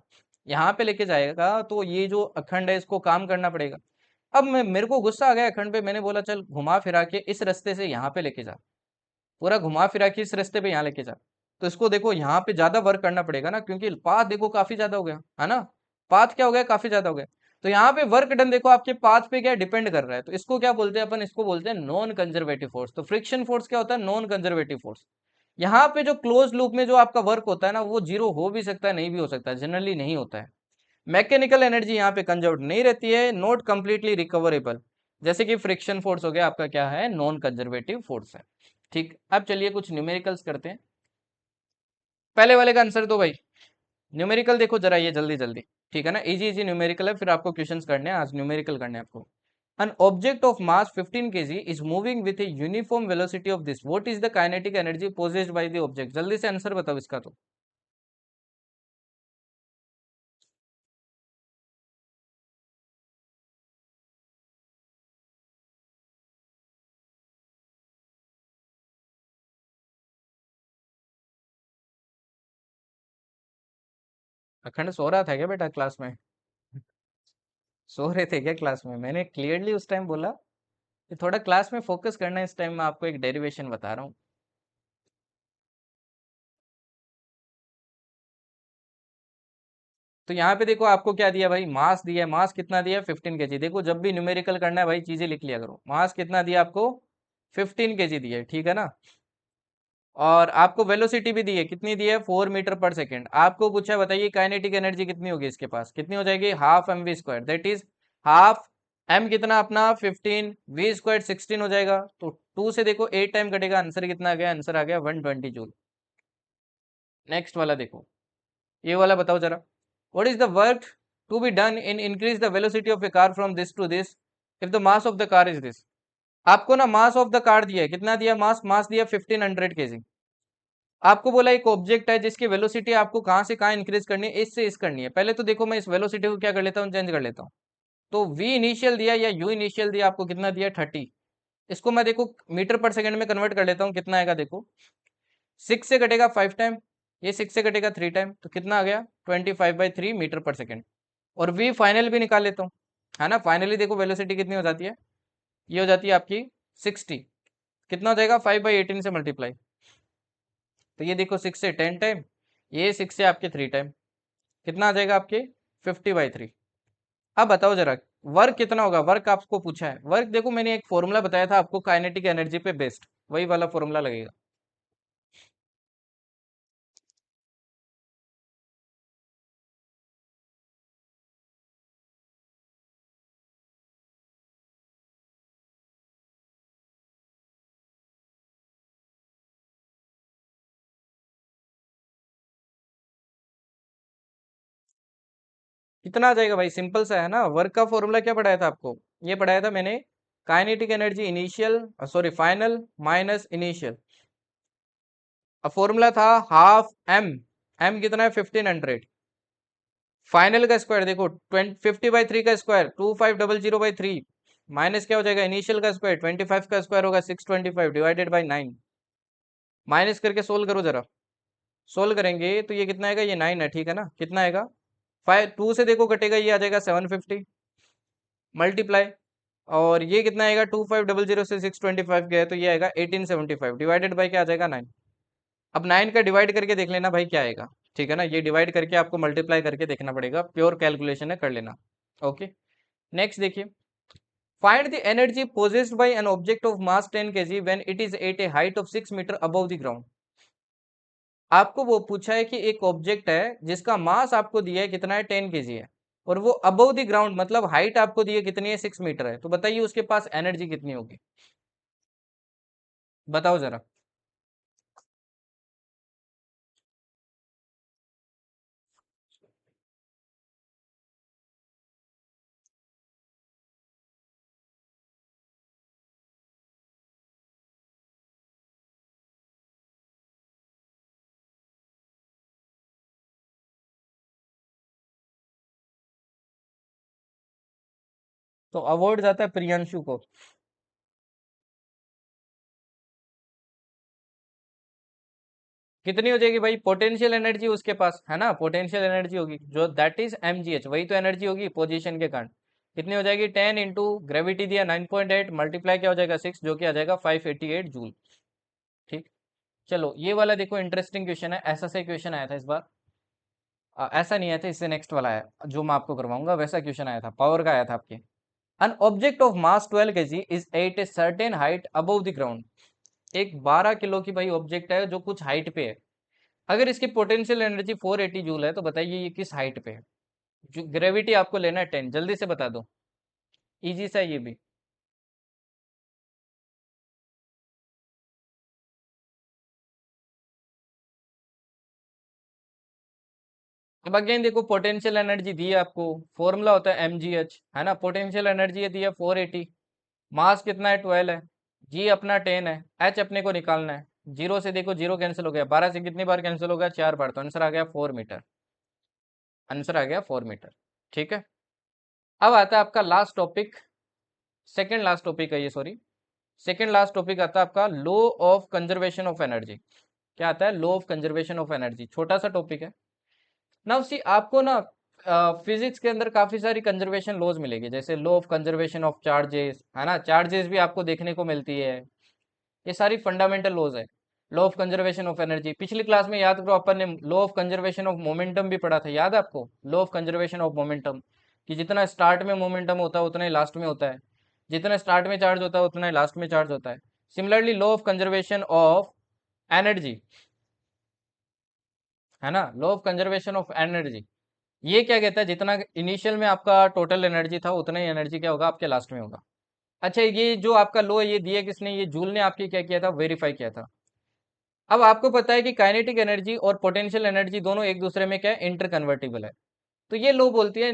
यहाँ पे लेके जाएगा, तो ये जो अखंड है इसको काम करना पड़ेगा। अब मेरे को गुस्सा आ गया अखंड पे, मैंने बोला चल घुमा फिरा के इस रास्ते से यहाँ पे लेके जा, पूरा घुमा फिरा के इस रास्ते पे यहाँ लेके जा। तो इसको देखो यहाँ पे ज्यादा वर्क करना पड़ेगा ना, क्योंकि पाथ देखो काफी ज्यादा हो गया है ना, पाथ क्या हो गया, काफी ज्यादा हो गया। तो यहाँ पे वर्क डन देखो आपके पाथ पे क्या डिपेंड कर रहा है, तो इसको क्या बोलते हैं अपन, इसको बोलते हैं नॉन कंजर्वेटिव फोर्स। तो फ्रिक्शन फोर्स क्या होता है, नॉन कंजर्वेटिव फोर्स। यहाँ पे जो क्लोज लूप में जो आपका वर्क होता है ना, वो जीरो हो भी सकता है, नहीं भी हो सकता है, जनरली नहीं होता है। मैकेनिकल एनर्जी यहाँ पे कंजर्व नहीं रहती है, नॉट कंप्लीटली रिकवरेबल। जैसे कि फ्रिक्शन फोर्स हो गया आपका, क्या है, नॉन कंजर्वेटिव फोर्स है। ठीक, अब चलिए कुछ न्यूमेरिकल्स करते हैं। पहले वाले का आंसर दो भाई, न्यूमेरिकल देखो जरा ये जल्दी जल्दी। ठीक है ना, इजी इजी न्यूमेरिकल है, फिर आपको क्वेश्चंस करने हैं, आज न्यूमेरिकल करने हैं आपको। An object of mass 15 kg is moving with a uniform velocity of this. What is the kinetic energy possessed by the object? जल्दी से आंसर बताओ इसका तो। अखंड सो रहा था क्या बेटा क्लास में? सो रहे थे क्या क्लास में? मैंने क्लियरली उस टाइम बोला कि थोड़ा क्लास में फोकस करना है, इस टाइम मैं आपको एक डेरिवेशन बता रहा हूँ। तो यहाँ पे देखो आपको क्या दिया भाई, मास दिया है, मास कितना दिया है, 15 kg। देखो जब भी न्यूमेरिकल करना है भाई, चीजें लिख लिया करो। मास कितना दिया आपको, 15 kg दिया है, ठीक है ना। और आपको वेलोसिटी भी दी है, कितनी दी है, 4 मीटर पर सेकेंड। आपको पूछा है बताइए काइनेटिक एनर्जी कितनी होगी इसके पास, कितनी हो जाएगी, half M V square, that is half M कितना अपना 15, वी स्क्वायर 16 हो जाएगा। तो 2 से देखो 8 टाइम कटेगा, आंसर कितना आ गया, आंसर आ गया 120 जूल। नेक्स्ट वाला देखो, ये वाला बताओ जरा, what is the work to be done in increase the velocity of a car from this to this if the mass of the car is this. आपको ना मास ऑफ द कार दिया है, कितना दिया, मास मास दिया 1500 kg। आपको बोला एक ऑब्जेक्ट है जिसकी वेलोसिटी आपको कहाँ से कहाँ इंक्रीज करनी है, इस से इस करनी है। पहले तो देखो मैं इस वेलोसिटी को क्या कर लेता हूँ, चेंज कर लेता हूँ। तो v इनिशियल दिया या u इनिशियल दिया, आपको कितना दिया 30। इसको मैं देखो मीटर पर सेकंड में कन्वर्ट कर लेता हूँ, कितना आएगा देखो, 6 से कटेगा 5 टाइम, ये 6 से कटेगा 3 टाइम, तो कितना आ गया 25/3 मीटर पर सेकंड। और v फाइनल भी निकाल लेता हूँ, है ना। फाइनली देखो वेलोसिटी कितनी हो जाती है, ये हो जाती है आपकी 60। कितना हो जाएगा, 5/18 से मल्टीप्लाई। तो ये देखो 6 से 10 टाइम, ये 6 से आपके 3 टाइम, कितना आ जाएगा आपके 50/3। अब बताओ जरा वर्क कितना होगा, वर्क आपको पूछा है। वर्क देखो मैंने एक फॉर्मूला बताया था आपको काइनेटिक एनर्जी पे बेस्ड, वही वाला फॉर्मूला लगेगा। कितना आ जाएगा भाई, सिंपल सा है ना। वर्क का फॉर्मूला क्या पढ़ाया था आपको, ये पढ़ाया था मैंने, kinetic energy initial sorry final minus initial. अब फॉर्मूला था हाफ एम, एम कितना है 1500, फाइनल का स्क्वायर देखो 50/3 का स्क्वायर 2500/3, माइनस क्या हो जाएगा इनिशियल का स्क्वायर 25 का स्क्वायर होगा 625 डिवाइडेड बाई 9। माइनस करके सोल्व करो जरा, सोल्व करेंगे तो ये कितना आएगा, ये 9 है, ठीक है ना। कितना आएगा, 2 से देखो कटेगा, ये आ जाएगा 750 मल्टीप्लाई, और ये कितना आएगा 2500 से 625 गया है, तो ये आएगा 1875 डिवाइडेड बाई क्या आ जाएगा 9। अब 9 का डिवाइड करके देख लेना भाई क्या आएगा, ठीक है ना। ये डिवाइड करके आपको मल्टीप्लाई करके देखना पड़ेगा, प्योर कैलकुलेशन है, कर लेना। ओके, नेक्स्ट देखिए, find the energy possessed by an object of mass 10 kg when it is at a height of 6 metre above the ground. आपको वो पूछा है कि एक ऑब्जेक्ट है जिसका मास आपको दिया है कितना है 10 kg है, और वो अबव द ग्राउंड मतलब हाइट आपको दी है कितनी है 6 मीटर है, तो बताइए उसके पास एनर्जी कितनी होगी, बताओ जरा। तो अवार्ड जाता है प्रियांशु को। कितनी हो जाएगी भाई, पोटेंशियल एनर्जी उसके पास है ना, पोटेंशियल एनर्जी होगी जो दैट इज mgh, वही तो एनर्जी होगी पोजीशन के कारण। कितनी हो जाएगी 10 इंटू ग्रेविटी दिया 9.8 मल्टीप्लाई क्या हो जाएगा 6, जो कि आ जाएगा 588 जूल। ठीक, चलो ये वाला देखो इंटरेस्टिंग क्वेश्चन है, ऐसा से क्वेश्चन आया था इस बार। ऐसा नहीं आया था, इससे नेक्स्ट वाला है जो मैं आपको करवाऊंगा, वैसा क्वेश्चन आया था, पावर का आया था आपके। An object of mass 12 kg is at a certain height above the ground. एक 12 किलो की भाई ऑब्जेक्ट है जो कुछ हाइट पे है, अगर इसकी पोटेंशियल एनर्जी 480 जूल है, तो बताइए ये किस हाइट पे है। जो ग्रेविटी आपको लेना है 10, जल्दी से बता दो, इजी सा है ये भी। अब अगेन देखो पोटेंशियल एनर्जी दी है आपको, फॉर्मूला होता है mgh, है ना। पोटेंशियल एनर्जी ये दी है 480, मास कितना है 12 है, जी अपना 10 है, एच अपने को निकालना है। जीरो से देखो जीरो कैंसिल हो गया, 12 से कितनी बार कैंसिल हो गया, 4 बार, तो आंसर आ गया 4 मीटर, आंसर आ गया 4 मीटर। ठीक है, अब आता है आपका last topic, second last topic है ये, सॉरी, सेकेंड लास्ट टॉपिक आता है आपका law of conservation of energy. क्या आता है, law of conservation of energy, छोटा सा टॉपिक है। नाउ सी आपको ना फिजिक्स के अंदर काफी सारी कंजर्वेशन लॉज मिलेगी, जैसे law of conservation of charges, है ना, चार्जेस भी आपको देखने को मिलती है। ये सारी फंडामेंटल लॉज है। Law of conservation of energy पिछली क्लास में याद करो, अपन ने law of conservation of momentum भी पढ़ा था, याद है आपको, law of conservation of momentum, कि जितना स्टार्ट में मोमेंटम होता है उतना ही लास्ट में होता है, जितना स्टार्ट में चार्ज होता है उतना ही लास्ट में चार्ज होता है। Similarly law of conservation of energy, है ना, law of conservation of energy. ये क्या कहता है, जितना इनिशियल में आपका टोटल एनर्जी था उतना ही एनर्जी क्या होगा आपके लास्ट में होगा। अच्छा, ये जो आपका लॉ ये दिया किसने, ये जूल ने आपकी क्या किया था, वेरीफाई किया था। अब आपको पता है कि काइनेटिक एनर्जी और पोटेंशियल एनर्जी दोनों एक दूसरे में क्या है, इंटर कन्वर्टिबल है। तो ये लॉ बोलती है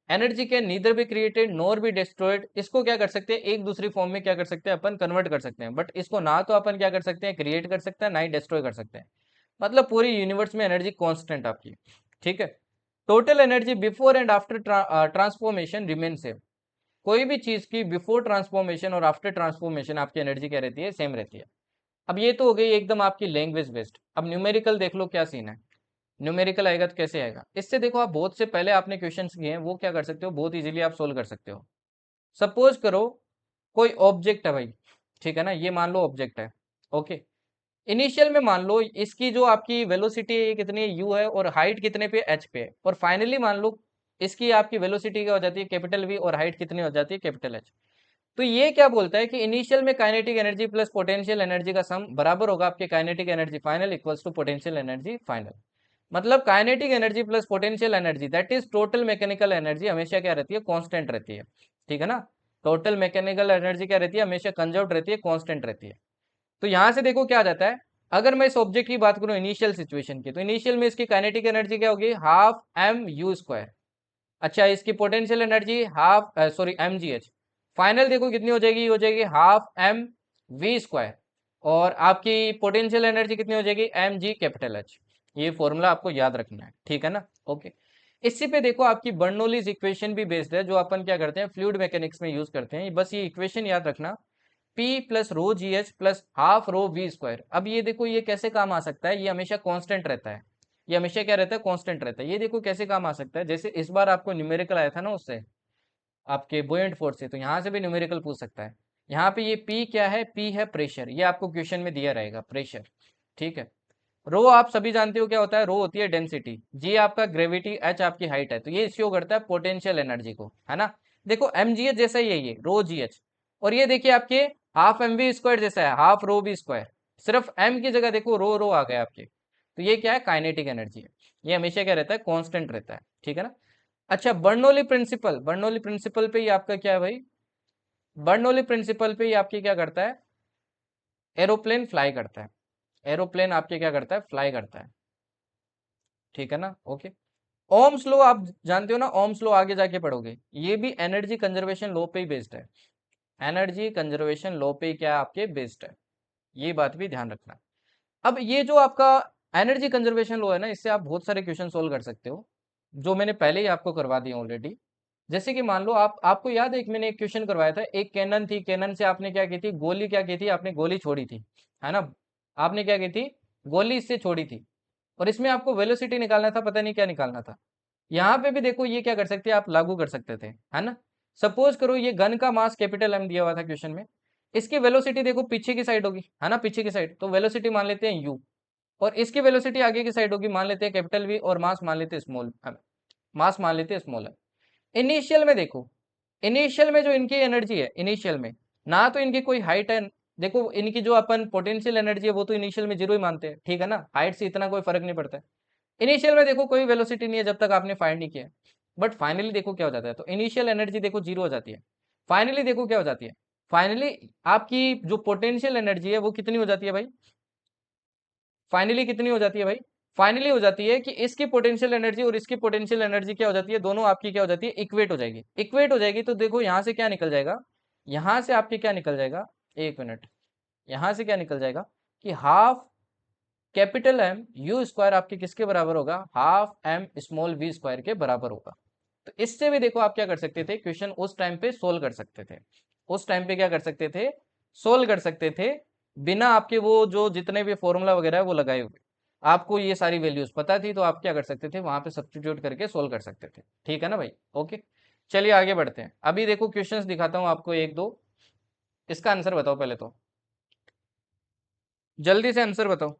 energy can neither be created nor be destroyed. इसको क्या कर सकते हैं, एक दूसरी फॉर्म में क्या कर सकते हैं, अपन कन्वर्ट कर सकते हैं, बट इसको ना तो अपन क्या कर सकते हैं, क्रिएट कर सकते हैं, ना ही डिस्ट्रॉय कर सकते हैं। मतलब पूरी यूनिवर्स में एनर्जी कांस्टेंट आपकी, ठीक है। Total energy before and after transformation remain same. कोई भी चीज की बिफोर ट्रांसफॉर्मेशन और आफ्टर ट्रांसफॉर्मेशन आपकी एनर्जी क्या रहती है, सेम रहती है। अब ये तो हो गई एकदम आपकी लैंग्वेज बेस्ड। अब न्यूमेरिकल देख लो क्या सीन है। न्यूमेरिकल आएगा तो कैसे आएगा, इससे देखो आप बहुत से पहले आपने क्वेश्चंस किए हैं, वो क्या कर सकते हो, बहुत इजीली आप सोल्व कर सकते हो। सपोज करो कोई ऑब्जेक्ट है भाई, ठीक है ना, ये मान लो ऑब्जेक्ट है, ओके। इनिशियल में मान लो इसकी जो आपकी वेलोसिटी कितनी है, यू है, और हाइट कितने पे, एच पे है, और फाइनली मान लो इसकी आपकी वेलोसिटी क्या हो जाती है, कैपिटल वी, और हाइट कितनी हो जाती है, कैपिटल एच। तो ये क्या बोलता है कि इनिशियल में kinetic energy plus potential energy का सम बराबर होगा आपके kinetic energy final equals to potential energy final. मतलब kinetic energy plus potential energy that is total mechanical energy हमेशा क्या रहती है, कांस्टेंट रहती है, ठीक है ना। टोटल मैकेनिकल एनर्जी क्या रहती है, हमेशा कंजर्व रहती है, कांस्टेंट रहती है। तो यहां से देखो क्या आ जाता है, अगर मैं इस ऑब्जेक्ट की बात करूं इनिशियल सिचुएशन की, तो इनिशियल में इसकी काइनेटिक एनर्जी क्या होगी, हाफ एम यू स्क्वायर। अच्छा, इसकी potential energy half, sorry, M G H. Final देखो कितनी हो जाएगी, हो जाएगी हाफ एम वी स्क्वायर। और आपकी पोटेंशियल एनर्जी कितनी हो जाएगी, एम जी कैपिटल एच। ये फॉर्मूला आपको याद रखना है, ठीक है ना, ओके। इसी पे देखो आपकी बर्नौलीज इक्वेशन भी बेस्ड है, जो अपन क्या करते हैं फ्लूइड मैकेनिक्स में यूज करते हैं। बस ये इक्वेशन याद रखना, P plus rho G H plus half rho V square. अब ये देखो ये कैसे काम आ सकता है, ये हमेशा कांस्टेंट रहता है। ये हमेशा क्या रहता है, कांस्टेंट रहता है। ये देखो कैसे काम आ सकता है, जैसे इस बार आपको न्यूमेरिकल आया था ना उससे, आपके बुओयंट फोर्स से, तो यहाँ से भी न्यूमेरिकल पूछ सकता है। यहाँ पे ये P क्या है, P है प्रेशर, ये आपको क्वेश्चन में दिया रहेगा, प्रेशर, ठीक है। रो आप सभी जानते हो क्या होता है, रो होती है डेंसिटी, जी आपका ग्रेविटी, एच आपकी हाइट है। तो ये शो करता है पोटेंशियल एनर्जी को, है ना। देखो एम जी एच जैसा ही है ये रो जी एच, और ये देखिए आपके हाफ एम वी स्क्वायर जैसा है, हाफ रो बी स्क्वायर। सिर्फ एम की जगह देखो रो रो आ गए आपके। तो ये क्या है, काइनेटिक एनर्जी है। ये हमेशा क्या रहता है, कांस्टेंट रहता है, ठीक है ना। अच्छा, बर्नौली प्रिंसिपल, बर्नौली प्रिंसिपल पे ही आपका क्या है भाई, बर्नौली प्रिंसिपल पे ही आपकी क्या करता है, एरोप्लेन फ्लाई करता है। एरोप्लेन आपके क्या करता है, फ्लाई करता है, ठीक है ना, ओके। ओम्स लॉ आप जानते हो ना, ओम्स लॉ आगे जाके पढ़ोगे, ये भी एनर्जी कंजर्वेशन लॉ पे ही बेस्ड है। एनर्जी कंजर्वेशन लॉ पे ही क्या आपके बेस्ड है, ये बात भी ध्यान रखना। अब ये जो आपका एनर्जी कंजर्वेशन लॉ है ना, इससे आप बहुत सारे क्वेश्चन सोल्व कर सकते हो, जो मैंने पहले ही आपको करवा दिया ऑलरेडी। जैसे कि मान लो आपको याद है, एक मैंने एक क्वेश्चन करवाया था, एक कैनन थी, कैनन से आपने क्या की थी, गोली क्या की थी, आपने गोली छोड़ी थी, है ना। आपने क्या की थी, गोली इससे छोड़ी थी, और इसमें आपको वेलोसिटी निकालना था, पता नहीं क्या निकालना था। यहाँ पे भी देखो ये क्या कर सकते हैं, आप लागू कर सकते थे, है ना। सपोज करो ये गन का मास कैपिटल एम दिया हुआ था क्वेश्चन में, इसकी वेलोसिटी देखो पीछे की साइड होगी, है ना, पीछे की साइड, तो वेलोसिटी मान लेते हैं यू। और इसकी वेलोसिटी आगे की साइड होगी, मान लेते हैं कैपिटल वी, और मास मान लेते हैं स्मॉल, मास मान लेते हैं स्मॉल है। इनिशियल में देखो, इनिशियल में जो इनकी एनर्जी है, इनिशियल में ना तो इनकी कोई हाइट है, देखो इनकी जो अपन पोटेंशियल एनर्जी है वो तो इनिशियल में जीरो ही मानते हैं, ठीक है ना, हाइट से इतना कोई फर्क नहीं पड़ता है। इनिशियल में देखो कोई वेलोसिटी नहीं है जब तक आपने फाइंड नहीं किया, बट फाइनली देखो क्या हो जाता है, तो इनिशियल एनर्जी देखो जीरो हो जाती है। फाइनली देखो क्या हो जाती है, फाइनली आपकी जो पोटेंशियल एनर्जी है वो कितनी हो जाती है भाई, फाइनली कितनी हो जाती है भाई, फाइनली हो जाती है कि इसकी पोटेंशियल एनर्जी और इसकी पोटेंशियल एनर्जी क्या हो जाती है, दोनों आपकी क्या हो जाती है, इक्वेट हो जाएगी। इक्वेट हो जाएगी तो देखो यहां से क्या निकल जाएगा, यहां से आपके क्या निकल जाएगा, एक मिनट, यहां से क्या निकल जाएगा कि half capital M U square आपके किसके बराबर होगा, half M small V square के बराबर होगा। तो इससे भी देखो आप क्या कर सकते थे, क्वेश्चन उस टाइम पे सोल्व कर सकते थे, उस टाइम पे क्या कर सकते थे, सोल्व कर सकते थे, बिना आपके वो जो जितने भी फॉर्मूला वगैरह है वो लगाए हुए। आपको ये सारी वैल्यूज पता थी तो आप क्या कर सकते थे, वहां पे सब्स्टिट्यूट करके सोल्व कर सकते थे, ठीक है ना भाई, ओके। चलिए आगे बढ़ते हैं, अभी देखो क्वेश्चंस दिखाता हूँ आपको एक दो, इसका आंसर बताओ पहले तो, जल्दी से आंसर बताओ।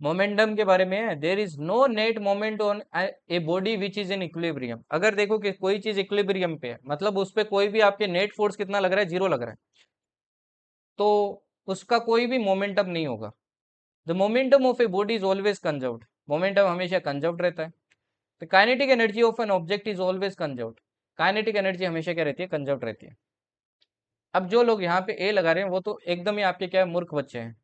मोमेंटम के बारे में है, there is no net moment on a body which is in equilibrium. अगर देखो कि कोई चीज इक्विलिब्रियम पे है, मतलब उस पे कोई भी आपके नेट फोर्स कितना लग रहा है, जीरो लग रहा है, तो उसका कोई भी मोमेंटम नहीं होगा। The momentum of a body is always conserved, momentum हमेशा कंजर्व्ड रहता है। The kinetic energy of N object is always conserved, kinetic energy हमेशा क्या रहती है, कंजर्व्ड रहती है। अब जो लोग यहाँ पे ए लगा रहे हैं वो तो एकदम ही आपके क्या है, मूर्ख बच्चे हैं।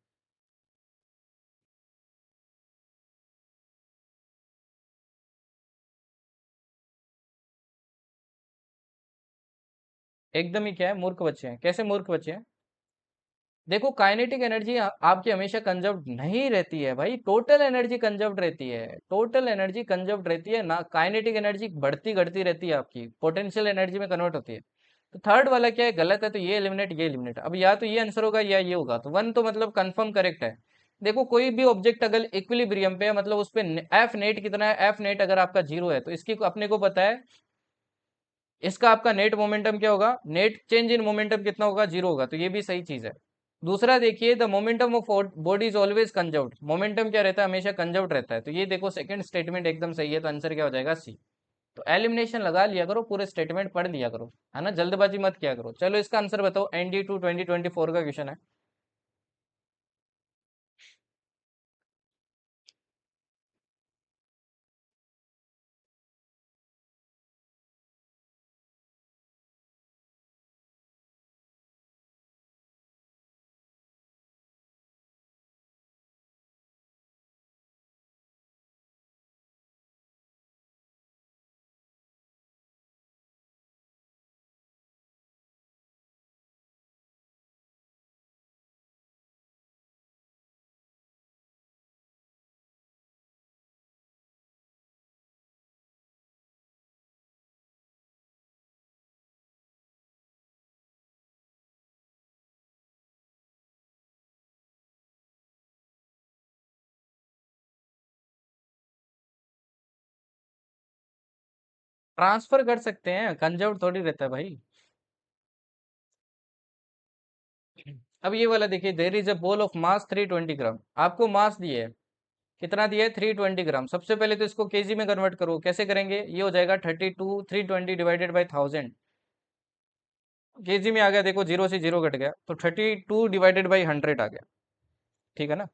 एकदम ही क्या है, मूर्ख बच्चे हैं। कैसे मूर्ख बच्चे हैं? देखो काइनेटिक एनर्जी आपकी हमेशा कंजर्व नहीं रहती है भाई, टोटल एनर्जी कंजर्व रहती है, टोटल एनर्जी कंजर्व रहती है ना, काइनेटिक एनर्जी बढ़ती घटती रहती है, आपकी पोटेंशियल एनर्जी में कन्वर्ट होती है। तो थर्ड वाला क्या है, गलत है, तो ये एलिमिनेट, ये एलिमिनेट। अब या तो ये आंसर होगा या ये होगा, तो वन तो मतलब कंफर्म करेक्ट है। देखो कोई भी ऑब्जेक्ट अगर इक्विलिब्रियम पे है, मतलब उस पे एफ नेट कितना है, एफ नेट अगर आपका जीरो है, तो इसकी अपने को पता है इसका आपका नेट मोमेंटम क्या होगा, नेट चेंज इन मोमेंटम कितना होगा, जीरो होगा, तो ये भी सही चीज है। दूसरा देखिए, the momentum of body is always conserved, momentum क्या रहता है, हमेशा कंजर्व्ड रहता है, तो ये देखो सेकंड स्टेटमेंट एकदम सही है, तो आंसर क्या हो जाएगा, सी। तो एलिमिनेशन लगा लिया करो, पूरे स्टेटमेंट पढ़ लिया करो, है ना, जल्दबाजी मत किया करो। चलो इसका आंसर बताओ, ND2 2024 का क्वेश्चन है। ट्रांसफर कर सकते हैं, कंजर्व थोड़ी रहता है भाई। अब ये वाला देखिए, there is a ball of mass 320 ग्राम, आपको मास दिए है, कितना दिया है, 320 ग्राम। सबसे पहले तो इसको केजी में कन्वर्ट करो, कैसे करेंगे, ये हो जाएगा 32, 320 डिवाइडेड बाई 1000, केजी में आ गया, देखो जीरो से जीरो कट गया, तो 32 डिवाइडेड बाई 100 आ गया, ठीक है ना।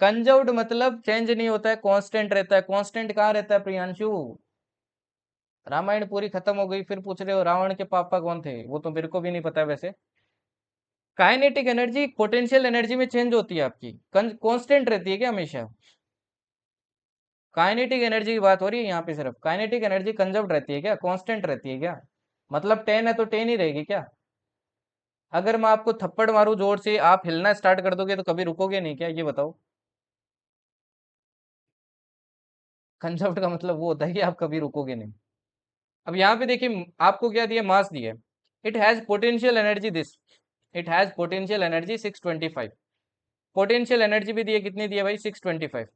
कंजर्व्ड मतलब चेंज नहीं होता है, कांस्टेंट रहता है। कांस्टेंट कहाँ रहता है प्रियांशु? रामायण पूरी खत्म हो गई, फिर पूछ रहे हो रावण के पापा कौन थे, वो तो मेरे को भी नहीं पता है वैसे। काइनेटिक एनर्जी पोटेंशियल एनर्जी में चेंज होती है आपकी, कांस्टेंट रहती है क्या हमेशा? काइनेटिक एनर्जी की बात हो रही है यहाँ पे, सिर्फ काइनेटिक एनर्जी कंजर्व रहती है क्या, कांस्टेंट रहती है क्या? मतलब 10 है तो 10 ही रहेगी क्या? अगर मैं आपको थप्पड़ मारूं जोर से, आप हिलना स्टार्ट कर दोगे तो कभी रुकोगे नहीं क्या, ये बताओ। कंजर्व्ड का मतलब वो होता है कि आप कभी रुकोगे नहीं। अब यहाँ पे देखिए, आपको क्या दिया, मास दिया, it has potential energy this, it has potential energy 625, potential energy भी दी है, कितनी दी है भाई, 625।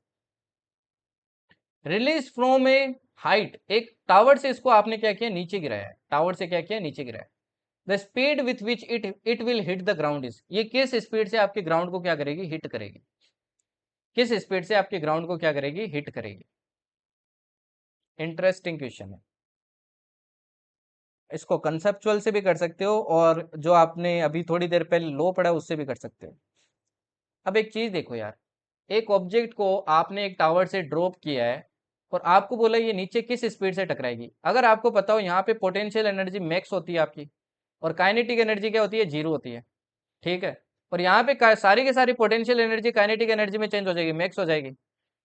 रिलीज फ्रॉम ए हाइट, एक टावर से इसको आपने क्या किया, नीचे गिराया है, टावर से क्या किया, नीचे गिराया। The speed with which it will hit the ground is, ये किस स्पीड से आपके ग्राउंड को क्या करेगी, हिट करेगी, किस स्पीड से आपके ग्राउंड को क्या करेगी, हिट करेगी। इंटरेस्टिंग क्वेश्चन है। इसको कंसेप्चुअल से भी कर सकते हो, और जो आपने अभी थोड़ी देर पहले लो पढ़ा उससे भी कर सकते हो। अब एक चीज देखो यार, एक ऑब्जेक्ट को आपने एक टावर से ड्रॉप किया है, और आपको बोला ये नीचे किस स्पीड से टकराएगी। अगर आपको पता हो यहाँ पे पोटेंशियल एनर्जी मैक्स होती है आपकी, और काइनेटिक एनर्जी क्या होती है, जीरो होती है, ठीक है। और यहाँ पे सारी की सारी पोटेंशियल एनर्जी काइनेटिक एनर्जी में चेंज हो जाएगी, मैक्स हो जाएगी,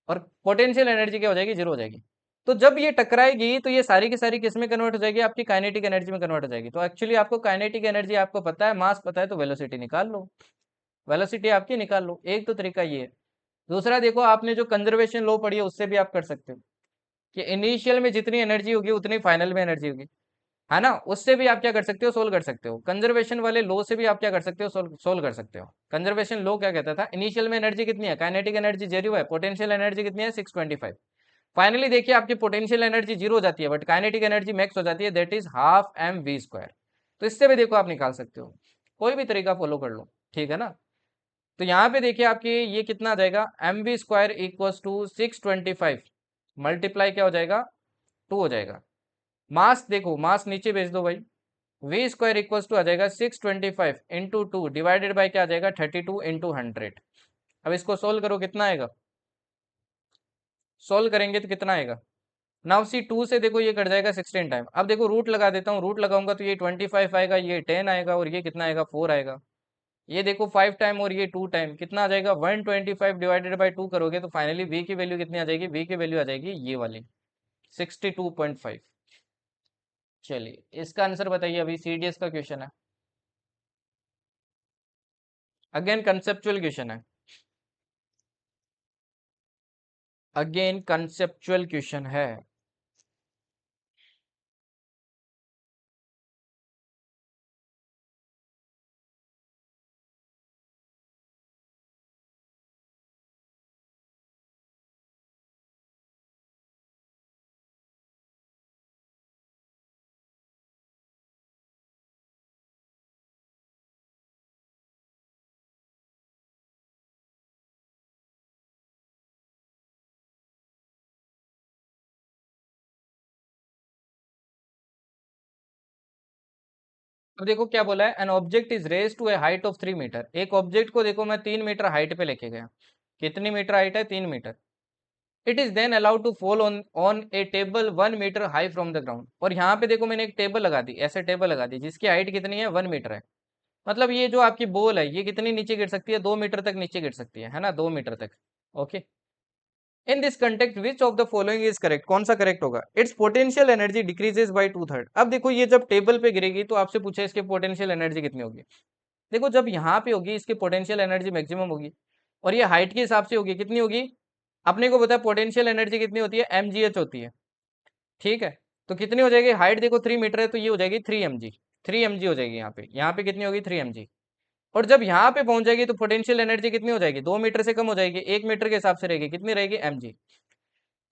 और पोटेंशियल एनर्जी क्या हो जाएगी, जीरो हो जाएगी। तो जब ये टकराएगी तो ये सारी की सारी किस में कन्वर्ट हो जाएगी, आपकी काइनेटिक एनर्जी में कन्वर्ट हो जाएगी। तो एक्चुअली आपको काइनेटिक एनर्जी आपको पता है, मास पता है, तो वेलोसिटी निकाल लो, वेलोसिटी आपकी निकाल लो, एक तो तरीका ये है। दूसरा देखो, आपने जो कंजर्वेशन लॉ पढ़ी है उससे भी आप कर सकते हो, कि इनिशियल में जितनी एनर्जी होगी उतनी फाइनल में एनर्जी होगी, है ना। उससे भी आप क्या कर सकते हो, सोल्व कर सकते हो। कंजर्वेशन वाले लॉ से भी आप क्या कर सकते हो, सोल्व कर सकते हो। कंजर्वेशन लॉ क्या कहता था, इनिशियल में एनर्जी कितनी है, काइनेटिक एनर्जी जीरो है, पोटेंशियल एनर्जी कितनी है, 625। फाइनली देखिए आपकी पोटेंशियल एनर्जी जीरो हो जाती है, बट काइनेटिक एनर्जी मैक्स हो जाती है, that is half M V square. तो इससे भी देखो आप निकाल सकते हो, कोई भी तरीका फॉलो कर लो, ठीक है ना। तो यहाँ पे देखिए आपके ये कितना आ जाएगा, M V square equal to 625 multiply क्या हो जाएगा, 2 हो जाएगा। मास देखो, मास नीचे भेज दो भाई, वी स्क्वायर इक्वल टू आ जाएगा 625 इंटू 2 डिवाइडेड बाई क्या आ जाएगा 32 इंटू 100। अब इसको सोल्व करो, कितना आएगा, सोल्व करेंगे तो कितना आएगा। नाउ सी 2 से देखो ये कट जाएगा 16 टाइम। अब देखो रूट लगा देता हूँ, रूट लगाऊंगा तो ये 25 आएगा, ये 10 आएगा, और ये कितना आएगा 4 आएगा। ये देखो 5 टाइम और ये 2 टाइम, कितना आ जाएगा 125 डिवाइडेड बाई 2 करोगे तो फाइनली वी की वैल्यू कितनी आ जाएगी, वी की वैल्यू आ जाएगी ये वाली 62.5। चलिए इसका आंसर बताइए, अभी सीडीएस का क्वेश्चन है, अगेन कंसेप्चुअल क्वेश्चन है, अगेन कंसेप्चुअल क्वेश्चन है। अब देखो क्या बोला है, an object is raise to a height of 3 metre. एक ऑब्जेक्ट को देखो मैं 3 मीटर हाइट पे लेके गया, कितनी मीटर हाइट है, 3 metre. It is then allowed to fall on on a table 1 metre high from the ground. और यहाँ पे देखो मैंने एक टेबल लगा दी, ऐसे टेबल लगा दी जिसकी हाइट कितनी है, 1 मीटर है। मतलब ये जो आपकी बॉल है ये कितनी नीचे गिर सकती है, 2 मीटर तक नीचे गिर सकती है ना, 2 मीटर तक। Okay, in this context which of the following is correct, कौन सा करेक्ट होगा, its potential energy decreases by 2/3। अब देखो ये जब टेबल पे गिरेगी तो आपसे पूछा इसके पोटेंशियल एनर्जी कितनी होगी। देखो जब यहाँ पे होगी इसकी पोटेंशियल एनर्जी मैक्सिमम होगी, और ये हाइट के हिसाब से होगी, कितनी होगी, अपने को पता है पोटेंशियल एनर्जी कितनी होती है, mgh होती है। ठीक है, तो कितनी हो जाएगी, हाइट देखो 3 मीटर है तो ये हो जाएगी 3 mg, 3 mg हो जाएगी यहाँ पे कितनी होगी 3 mg। और जब यहाँ पे पहुंच जाएगी तो पोटेंशियल एनर्जी कितनी हो जाएगी, 2 मीटर से कम हो जाएगी, 1 मीटर के हिसाब से रहेगी, कितनी रहेगी mg।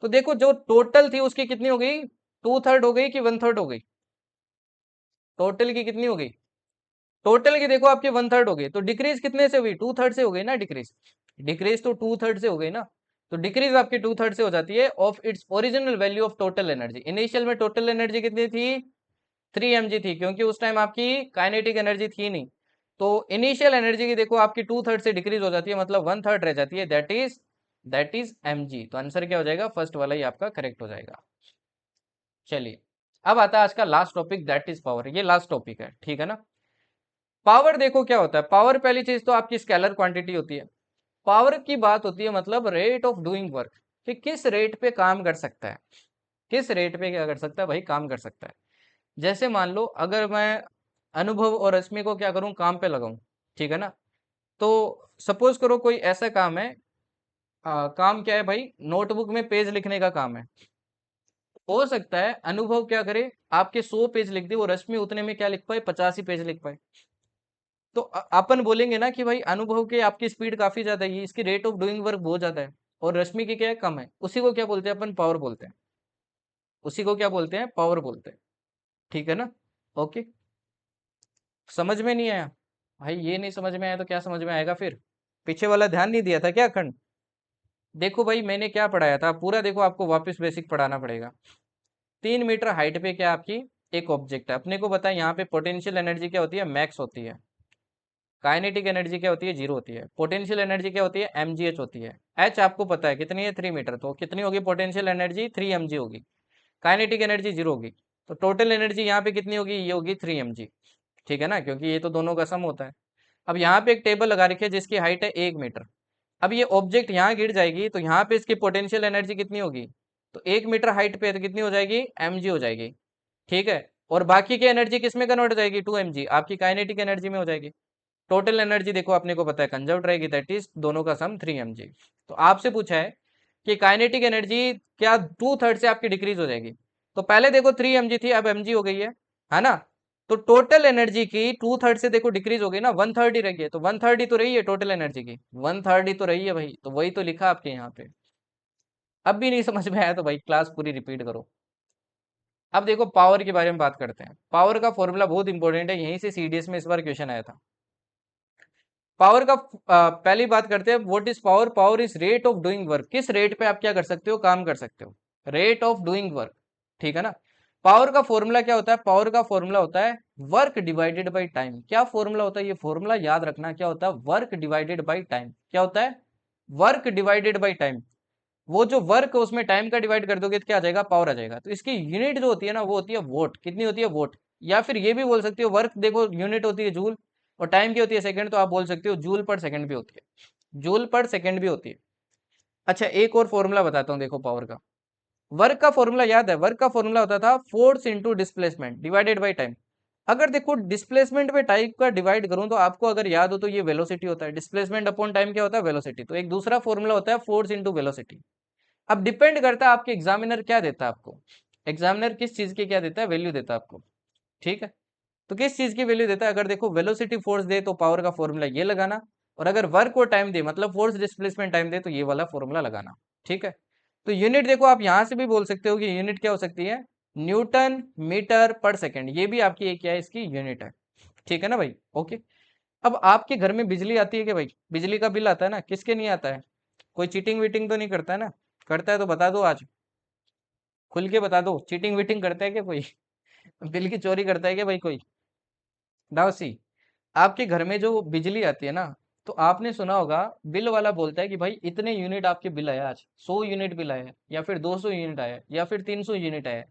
तो देखो जो टोटल थी उसकी कितनी हो गई, 2/3 हो गई कि 1/3 हो गई, टोटल की कितनी हो गई, टोटल की देखो आपकी 1/3 हो गई, तो डिक्रीज कितने से हुई, 2/3 से हो गई ना डिक्रीज, डिक्रीज तो 2/3 से हो गई ना। तो डिक्रीज आपकी 2/3 से हो जाती है of its original value of total energy. Initial में टोटल एनर्जी कितनी थी, 3 mg थी, क्योंकि उस टाइम आपकी काइनेटिक एनर्जी थी नहीं। तो इनिशियल एनर्जी की देखो आपकी 2/3 से डिक्रीज हो जाती है, मतलब 1/3 रह जाती है, दैट इज mg। तो आंसर क्या हो जाएगा, फर्स्ट वाला ही आपका करेक्ट हो जाएगा। चलिए अब आता है आज का last topic, that is power. ये लास्ट टॉपिक है, ठीक है ना। पावर देखो क्या होता है, पावर पहली चीज तो आपकी स्केलर क्वांटिटी होती है। पावर की बात होती है मतलब रेट ऑफ डूइंग वर्क, कि किस रेट पे काम कर सकता है, किस रेट पे क्या कर सकता है भाई, काम कर सकता है। जैसे मान लो अगर मैं अनुभव और रश्मि को क्या करूं, काम पे लगाऊं, ठीक है ना। तो सपोज करो कोई ऐसा काम है, काम क्या है भाई, नोटबुक में पेज लिखने का काम है। हो सकता है अनुभव क्या करे, आपके 100 पेज लिख दे, वो रश्मि उतने में क्या लिख पाए, 50 ही पेज लिख पाए। तो अपन बोलेंगे ना कि भाई अनुभव के आपकी स्पीड काफी ज्यादा है, इसकी रेट ऑफ डूइंग वर्क बहुत ज्यादा है, और रश्मि की क्या है, कम है, उसी को क्या बोलते हैं अपन, पावर बोलते हैं। उसी को क्या बोलते हैं, पावर बोलते हैं। ठीक है ना। ओके, समझ में नहीं आया भाई, ये नहीं समझ में आया तो क्या समझ में आएगा फिर, पीछे वाला ध्यान नहीं दिया था क्या अखंड। देखो भाई मैंने क्या पढ़ाया था पूरा, देखो आपको वापस बेसिक पढ़ाना पड़ेगा। 3 मीटर हाइट पे क्या आपकी एक ऑब्जेक्ट है, अपने को बताया यहाँ पे पोटेंशियल एनर्जी क्या होती है, मैक्स होती है। काइनेटिक एनर्जी क्या होती है, जीरो होती है। पोटेंशियल एनर्जी क्या होती है, mgh होती है। एच आपको पता है कितनी है, 3 मीटर, तो कितनी होगी पोटेंशियल एनर्जी, 3 mg होगी। काइनेटिक एनर्जी जीरो होगी। तो टोटल एनर्जी यहाँ पे कितनी होगी, ये होगी 3 mg। ठीक है ना, क्योंकि ये तो दोनों का सम होता है। अब यहाँ पे एक टेबल लगा रखी है जिसकी हाइट है 1 मीटर। अब ये ऑब्जेक्ट यहाँ गिर जाएगी तो यहाँ पे इसकी पोटेंशियल एनर्जी कितनी होगी, तो 1 मीटर हाइट पे है तो कितनी हो जाएगी, mg हो जाएगी। ठीक है, और बाकी की एनर्जी किस में कन्वर्ट हो जाएगी, 2 mg आपकी काइनेटिक एनर्जी में हो जाएगी। टोटल एनर्जी देखो अपने को पता है कंजर्व रहेगी, दैट इज दोनों का सम 3 mg। तो आपसे पूछा है कि काइनेटिक एनर्जी क्या 2/3 से आपकी डिक्रीज हो जाएगी। तो पहले देखो 3 mg थी, अब mg हो गई है ना। तो टोटल एनर्जी की 2/3 से देखो डिक्रीज हो गई ना, 1/3 ही रही है, तो 1/3 ही तो रही है टोटल एनर्जी की, 1/3 ही तो रही है भाई, तो वही तो लिखा आपके यहाँ पे। अब भी नहीं समझ में आया तो भाई क्लास पूरी रिपीट करो। अब देखो पावर के बारे में बात करते हैं, पावर का फॉर्मूला बहुत इंपॉर्टेंट है, यहीं से सीडीएस में इस बार क्वेश्चन आया था। पावर का पहली बात करते हैं, what is power? Power is rate of doing work. किस रेट पे आप क्या कर सकते हो? काम कर सकते हो। रेट ऑफ डूइंग वर्क, ठीक है ना। पावर का फॉर्मूला क्या होता है? पावर का फॉर्मूला होता है वर्क डिवाइडेड बाई टाइम। क्या फॉर्मूला होता है? ये फॉर्मूला याद रखना, क्या होता है? Work divided by time. क्या होता है? Work divided by time. वो जो वर्क है उसमें टाइम का डिवाइड कर दोगे तो क्या आ जाएगा? पावर आ जाएगा। तो इसकी यूनिट जो होती है ना वो होती है वोट। कितनी होती है? वोट। या फिर ये भी बोल सकते हो, वर्क देखो यूनिट होती है जूल और टाइम की होती है सेकंड, तो आप बोल सकते हो जूल पर सेकंड भी होती है। जूल पर सेकंड भी होती है। अच्छा, एक और फॉर्मूला बताता हूँ, देखो पावर का। वर्क का फॉर्मूला याद है? वर्क का फॉर्मूला होता था force into displacement divided by time. अगर देखो डिस्प्लेसमेंट पे टाइम का डिवाइड करूं तो आपको अगर याद हो तो ये वेलोसिटी होता है। डिस्प्लेसमेंट अपॉन टाइम क्या होता है? वेलोसिटी। तो एक दूसरा फॉर्मूला होता है फोर्स इंटू वेलोसिटी। अब डिपेंड करता है आपके एग्जामिनर क्या देता है आपको। एग्जामिनर किस चीज की क्या देता है? वैल्यू देता है आपको, ठीक है। तो किस चीज की वैल्यू देता है? अगर देखो वेलोसिटी फोर्स दे तो पावर का फॉर्मूला ये लगाना, और अगर वर्क और टाइम दे मतलब फोर्स डिस्प्लेसमेंट टाइम दे तो ये वाला फॉर्मूला लगाना, ठीक है। तो यूनिट देखो आप यहां से भी बोल सकते हो कि यूनिट क्या हो सकती है? न्यूटन मीटर पर सेकंड, ये भी आपकी एक क्या है? इसकी यूनिट है, ठीक है ना भाई। ओके। अब आपके घर में बिजली आती है क्या भाई? बिजली का बिल आता है ना, किसके नहीं आता है? कोई चीटिंग वीटिंग तो नहीं करता है ना? करता है तो बता दो आज, खुल के बता दो। चीटिंग वीटिंग करता है क्या कोई? बिल की चोरी करता है क्या भाई कोई? दावसी, आपके घर में जो बिजली आती है ना, तो आपने सुना होगा बिल वाला बोलता है कि भाई इतने यूनिट आपके बिल आया आज, 100 यूनिट बिल आया है, या फिर 200 यूनिट आया है, या फिर 300 यूनिट आया है।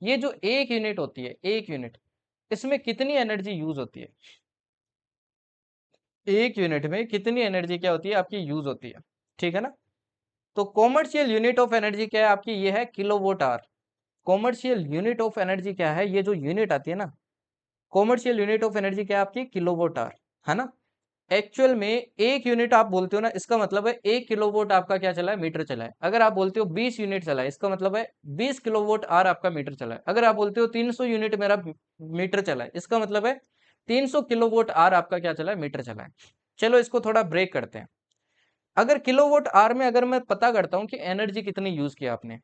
ये जो एक यूनिट होती है, एक यूनिट, इसमें कितनी एनर्जी यूज होती है? एक यूनिट में कितनी एनर्जी क्या होती है आपकी? यूज होती है, ठीक है ना। तो कॉमर्शियल यूनिट ऑफ एनर्जी क्या है आपकी? ये है kilowatt hour. Commercial unit of energy क्या है? ये जो यूनिट आती है ना, कॉमर्शियल यूनिट ऑफ एनर्जी क्या है आपकी? किलोवोट आवर, है ना। एक्चुअल में एक यूनिट आप बोलते हो ना, इसका मतलब है 1 किलोवोट आपका क्या चला है? मीटर चला है। अगर आप बोलते हो 20 यूनिट चला है, इसका मतलब है 20 किलोवोट आवर आपका मीटर चला है। अगर आप बोलते हो 300 यूनिट मेरा मीटर चला है, इसका मतलब है 300 किलोवोट आवर आपका क्या चला है? मीटर चला है। चलो इसको थोड़ा ब्रेक करते हैं। अगर किलोवोट आवर में अगर मैं पता करता हूँ कि एनर्जी कितनी यूज किया आपने,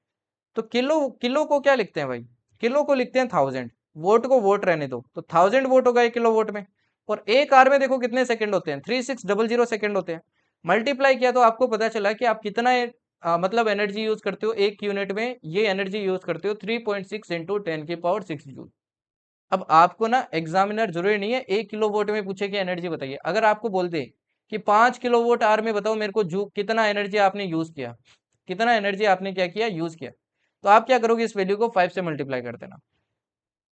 तो किलो किलो को क्या लिखते हैं भाई? किलो को लिखते हैं 1000। वोट को वोट रहने दो, तो 1000 वोट होगा 1 किलो वोट में। और एक आर में देखो कितने सेकंड होते हैं? 3600 सेकंड होते हैं। मल्टीप्लाई किया तो आपको पता चला कि आप कितना मतलब एनर्जी यूज करते हो एक यूनिट में। ये एनर्जी यूज करते हो 3.6 इंटू 10 की पावर 6 जूल। अब आपको ना एग्जामिनर जरूरी नहीं है 1 किलो वोट में पूछे कि एनर्जी बताइए। अगर आपको बोल दे कि 5 किलोवोट आवर में बताओ मेरे को जू कितना एनर्जी आपने यूज किया, कितना एनर्जी आपने क्या किया? यूज किया। तो आप क्या करोगे? इस वैल्यू को 5 से मल्टीप्लाई कर देना।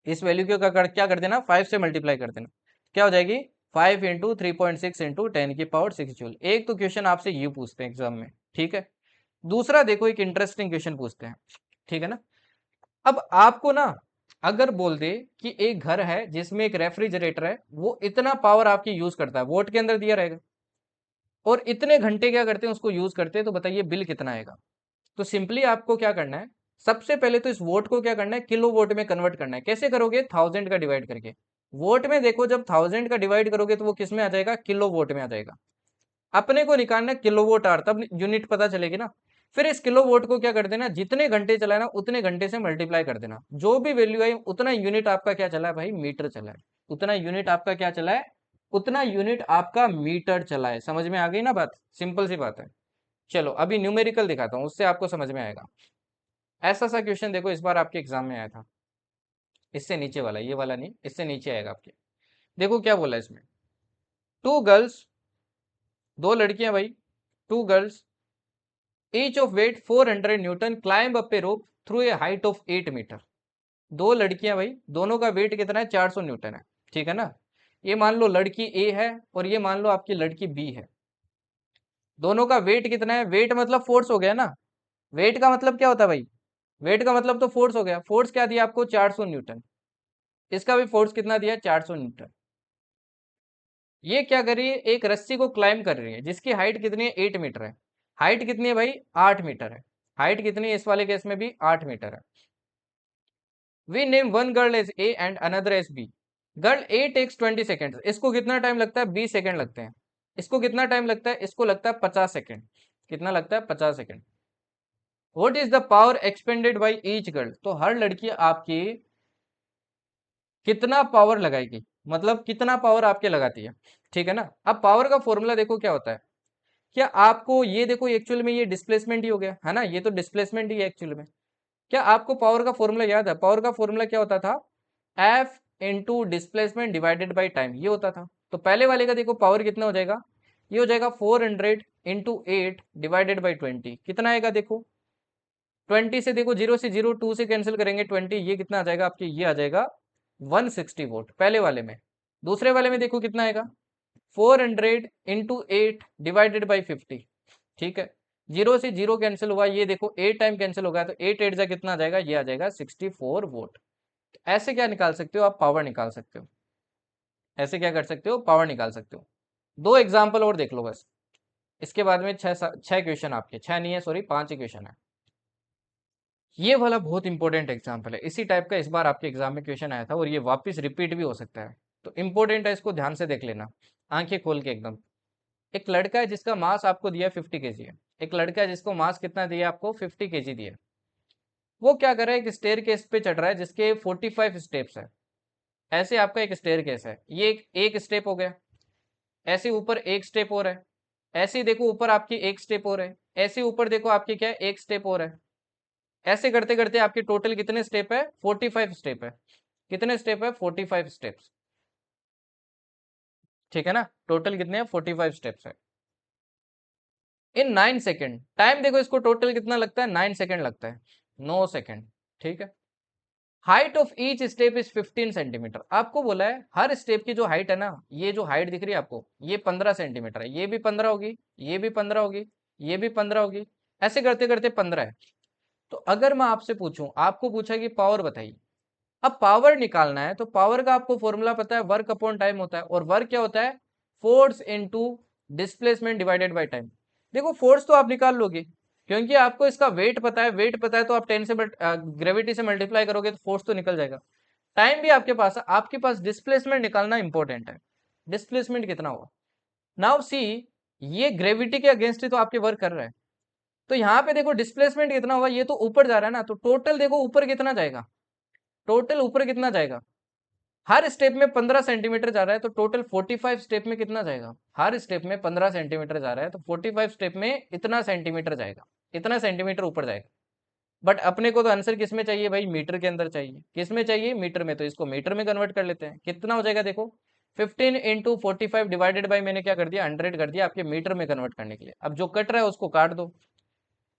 इस वैल्यू को क्या कर देना? 5 से मल्टीप्लाई कर देना। क्या हो जाएगी? 5 इंटू 3.6 इंटू 10 की पावर 6 जूल। एक तो क्वेश्चन आपसे ये पूछते हैं एग्जाम में, ठीक है। दूसरा देखो एक इंटरेस्टिंग क्वेश्चन पूछते हैं, ठीक है ना। अब आपको ना अगर बोल दे कि एक घर है जिसमें एक रेफ्रिजरेटर है, वो इतना पावर आपकी यूज करता है, वोट के अंदर दिया रहेगा, और इतने घंटे क्या करते हैं उसको यूज करते हैं, तो बताइए बिल कितना आएगा? तो सिंपली आपको क्या करना है? सबसे पहले तो इस वोट को क्या करना है? किलो वोट में कन्वर्ट करना है। कैसे करोगे? 1000 का डिवाइड करके। वोट में देखो जब 1000 का डिवाइड करोगे तो वो किस में आ जाएगा? किलो वोट में आ जाएगा। अपने को निकालना है किलो वोट आवर, तब यूनिट पता चलेगी ना। फिर इस किलो वोट को क्या कर देना? जितने घंटे चला है ना उतने घंटे से मल्टीप्लाई कर देना। जो भी वैल्यू आई उतना यूनिट आपका क्या चला है भाई? मीटर चला है। उतना यूनिट आपका क्या चला है? उतना यूनिट आपका मीटर चला है। समझ में आ गई ना बात? सिंपल सी बात है। चलो अभी न्यूमेरिकल दिखाता हूँ, उससे आपको समझ में आएगा। ऐसा सा क्वेश्चन देखो इस बार आपके एग्जाम में आया था। इससे नीचे वाला, ये वाला नहीं, इससे नीचे आएगा आपके। देखो क्या बोला इसमें। टू गर्ल्स, दो लड़कियां भाई, two girls each of weight 400 newton climb up a rope through a height of 8 metre. दो लड़कियां भाई, दोनों का वेट कितना है? 400 न्यूटन है, ठीक है ना। ये मान लो लड़की ए है और ये मान लो आपकी लड़की बी है। दोनों का वेट कितना है? वेट मतलब फोर्स हो गया ना। वेट का मतलब क्या होता है भाई? वेट का मतलब तो फोर्स हो गया। फोर्स क्या दिया आपको? 400 न्यूटन। इसका भी फोर्स कितना दिया? 400 न्यूटन। ये क्या कर रही है? एक रस्सी को क्लाइम कर रही है जिसकी हाइट कितनी है? 8 मीटर है। हाइट कितनी है भाई? 8 मीटर है। हाइट कितनी है इस वाले केस में भी? 8 मीटर है। We name one girl as A and another as B. Girl A takes 20 second. इसको कितना टाइम लगता है? 20 सेकेंड लगते हैं। इसको कितना टाइम लगता है? इसको लगता है 50 सेकेंड। कितना लगता है? 50 second. What is the power expanded by each girl? तो हर लड़की आपकी कितना पावर लगाएगी, मतलब कितना पावर आपके लगाती है, ठीक है ना। अब पावर का फॉर्मूला देखो क्या होता है, क्या आपको ये देखो एक्चुअल में ये डिस्प्लेसमेंट ही हो गया है ना, ये तो डिस्प्लेसमेंट ही है एक्चुअल में। क्या आपको पावर का फॉर्मूला याद है? पावर का फॉर्मूला क्या होता था? F into displacement divided by time, ये होता था। तो पहले वाले का देखो पावर कितना हो जाएगा, ये हो जाएगा 400 इंटू 8 डिवाइडेड बाई 20, कितना आएगा देखो, 20 से देखो 0 से 0, 2 से कैंसिल करेंगे 20, ये कितना आ जाएगा आपके, ये आ जाएगा 160 वोल्ट पहले वाले में। दूसरे वाले में देखो कितना आएगा, 400 इंटू 8 डिवाइडेड बाई 50, ठीक है। 0 से 0 कैंसिल हुआ, ये देखो 8 टाइम कैंसिल होगा, तो 8 8 जा कितना आ जाएगा, ये आ जाएगा 64 वोल्ट। ऐसे क्या निकाल सकते हो आप, पावर निकाल सकते हो। ऐसे क्या कर सकते हो, पावर निकाल सकते हो। दो एग्जाम्पल और देख लो बस, इसके बाद में छह क्वेश्चन आपके, छह नहीं है सॉरी, 5 ही क्वेश्चन है। ये वाला बहुत इंपॉर्टेंट एग्जाम्पल है, इसी टाइप का इस बार आपके एग्जाम में क्वेश्चन आया था, और ये वापस रिपीट भी हो सकता है, तो इंपॉर्टेंट है, इसको ध्यान से देख लेना, आंखें खोल के एकदम। एक लड़का है जिसका मास आपको दिया 50 kg है, एक लड़का है जिसको मास कितना दिया आपको, 50 kg दिया। वो क्या कर रहा है, एक स्टेयर केस पे चढ़ रहा है जिसके 45 स्टेप्स है। ऐसे आपका एक स्टेयर केस है, ये एक स्टेप हो गया, ऐसे ऊपर एक स्टेप और है, ऐसे देखो ऊपर आपकी एक स्टेप और है, ऐसे ऊपर देखो आपकी क्या है, एक स्टेप और है। ऐसे करते करते आपके टोटल कितने स्टेप है, 45 स्टेप है। कितने स्टेप है, 45 स्टेप्स, ठीक है ना। टोटल कितने हैं, 45 स्टेप्स है। इन 9 सेकेंड टाइम देखो, इसको टोटल कितना लगता है, 9 सेकेंड लगता है, 9 सेकेंड, ठीक है। Height of each step is 15 centimetre. आपको बोला है हर स्टेप की जो हाइट है ना, ये जो हाइट दिख रही है आपको, ये 15 सेंटीमीटर है, ये भी 15 होगी, ये भी 15 होगी, ये भी 15 होगी, ऐसे करते करते 15 है। तो अगर मैं आपसे पूछूं, आपको पूछा कि पावर बताइए, अब पावर निकालना है, तो पावर का आपको फॉर्मूला पता है, वर्क अपॉन टाइम होता है, और वर्क क्या होता है, force into displacement divided by time. देखो फोर्स तो आप निकाल लोगे, क्योंकि आपको इसका वेट पता है, वेट पता है तो आप 10 से ग्रेविटी से मल्टीप्लाई करोगे तो फोर्स तो निकल जाएगा। टाइम भी आपके पास है, आपके पास डिस्प्लेसमेंट निकालना इंपॉर्टेंट है, डिस्प्लेसमेंट कितना हुआ। नाउ सी, ये ग्रेविटी के अगेंस्ट ही तो आपके वर्क कर रहा है, तो यहाँ पे देखो डिस्प्लेसमेंट कितना हुआ, ये तो ऊपर जा रहा है ना, तो टोटल देखो ऊपर कितना जाएगा, टोटल ऊपर कितना जाएगा, हर स्टेप में 15 सेंटीमीटर जा रहा है, तो टोटल 45 स्टेप में कितना जाएगा, हर स्टेप में 15 सेंटीमीटर जा रहा है, तो 45 स्टेप में इतना सेंटीमीटर जाएगा, इतना सेंटीमीटर ऊपर जाएगा। बट अपने को तो आंसर किस में चाहिए भाई, मीटर के अंदर चाहिए, किस में चाहिए, मीटर में, तो इसको मीटर में कन्वर्ट कर लेते हैं, कितना हो जाएगा देखो, 15 इंटू 45 डिवाइडेड बाई, मैंने क्या कर दिया, 100 कर दिया आपके मीटर में कन्वर्ट करने के लिए। अब जो कट रहा है उसको काट दो,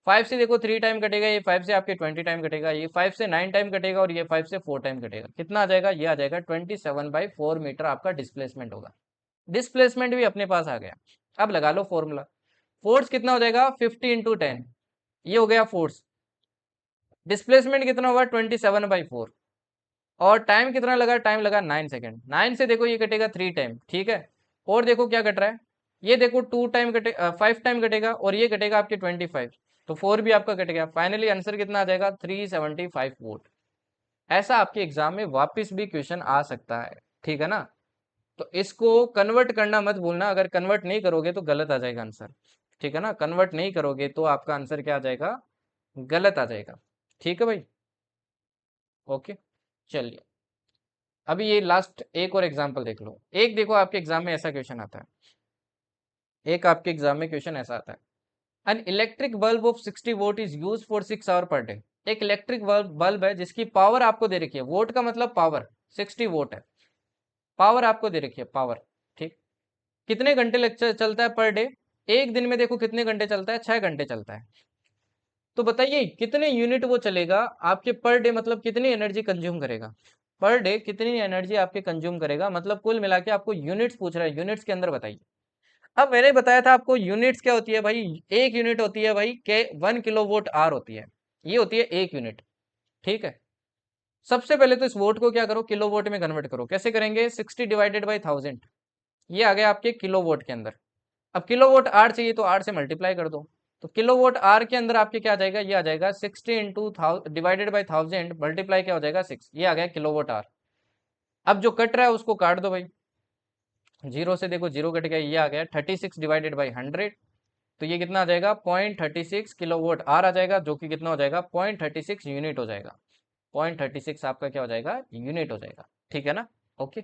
5 से देखो 3 टाइम कटेगा, ये 5 से आपके 20 टाइम कटेगा, ये 5 से 9 टाइम कटेगा, और ये 5 से 4 टाइम कटेगा, कितना आ जाएगा, ये आ जाएगा 27/4 मीटर आपका डिस्प्लेसमेंट होगा। डिस्प्लेसमेंट भी अपने पास आ गया। अब लगा लो फॉर्मूला, फोर्स कितना हो जाएगा, 50 इंटू 10, ये हो गया फोर्स। डिस्प्लेसमेंट कितना होगा, 27/4, और टाइम कितना लगा, टाइम लगा 9 सेकेंड। 9 से देखो ये कटेगा 3 टाइम, ठीक है। और देखो क्या कट रहा है, ये देखो 2 टाइम कटे 5 टाइम कटेगा, और ये कटेगा आपके 25, तो 4 भी आपका कट गया। फाइनली आंसर कितना आ जाएगा, 375 वोल्ट। ऐसा आपके एग्जाम में वापस भी क्वेश्चन आ सकता है, ठीक है ना। तो इसको कन्वर्ट करना मत भूलना, अगर कन्वर्ट नहीं करोगे तो गलत आ जाएगा आंसर, ठीक है ना। कन्वर्ट नहीं करोगे तो आपका आंसर क्या आ जाएगा, गलत आ जाएगा, ठीक है भाई। ओके, चलिए अभी ये लास्ट एक और एग्जांपल देख लो। एक देखो आपके एग्जाम में ऐसा क्वेश्चन आता है, एक आपके एग्जाम में क्वेश्चन ऐसा आता है, an electric bulb of 60 watt is use for 6 hour per day. एक इलेक्ट्रिक बल्ब है जिसकी पावर आपको दे रखी है, वोट का मतलब पावर, 60 वोट है, पावर आपको दे रखी है, पावर, ठीक। कितने घंटे चलता है पर डे, एक दिन में देखो कितने घंटे चलता है, 6 घंटे चलता है। तो बताइए कितने यूनिट वो चलेगा आपके पर डे, मतलब कितनी एनर्जी कंज्यूम करेगा, पर डे कितनी एनर्जी आपके कंज्यूम करेगा, मतलब कुल मिला के आपको यूनिट्स पूछ रहा है, यूनिट्स के अंदर बताइए। अब मैंने बताया था आपको यूनिट्स क्या होती है भाई, एक यूनिट होती है भाई के 1 किलोवोट आवर होती है, ये होती है एक यूनिट, ठीक है। सबसे पहले तो इस वोट को क्या करो, किलोवोट में कन्वर्ट करो, कैसे करेंगे, 60 डिवाइडेड बाई 1000, ये आ गया आपके किलोवोट के अंदर। अब किलोवोट आर चाहिए तो आर से मल्टीप्लाई कर दो, तो किलोवोट आर के अंदर आपके क्या आ जाएगा, ये आ जाएगा 60 इंटू डिवाइडेड बाई 1000 मल्टीप्लाई क्या हो जाएगा 6, ये आ गया किलोवोट आर। अब जो कट रहा है उसको काट दो भाई, 0 से देखो 0 कट गया, ये आ गया 36 डिवाइडेड बाई 100, तो ये कितना आ जाएगा, 0.36 किलोवोट आर आ जाएगा, जो कि कितना हो जाएगा, 0.36 यूनिट हो जाएगा, 0.36 आपका क्या हो जाएगा, यूनिट हो जाएगा। ठीक है ना? ओके,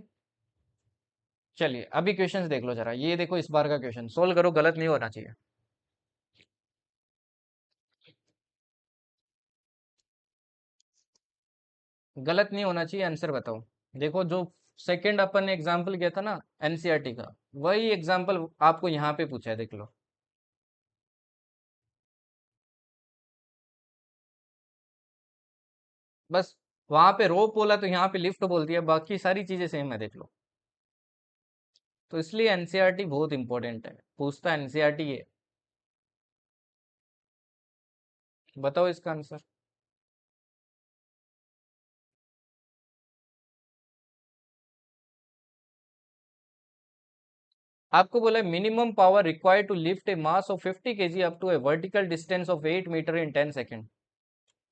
चलिए अभी क्वेश्चंस देख लो जरा, ये देखो इस बार का क्वेश्चन सोल्व करो, गलत नहीं होना चाहिए। गलत नहीं होना चाहिए, आंसर बताओ। देखो जो सेकंड अपन ने एग्जाम्पल किया था ना एनसीईआरटी का, वही एग्जाम्पल आपको यहाँ पे पूछा है, देख लो। बस वहां पे रोप बोला तो यहाँ पे लिफ्ट बोल दिया, बाकी सारी चीजें सेम है, देख लो। तो इसलिए एनसीईआरटी बहुत इंपॉर्टेंट है, पूछता है एनसीईआरटी ये। बताओ इसका आंसर। आपको बोला minimum power required to lift a mass of 50 KG up to a vertical distance of 8 metre in 10 second.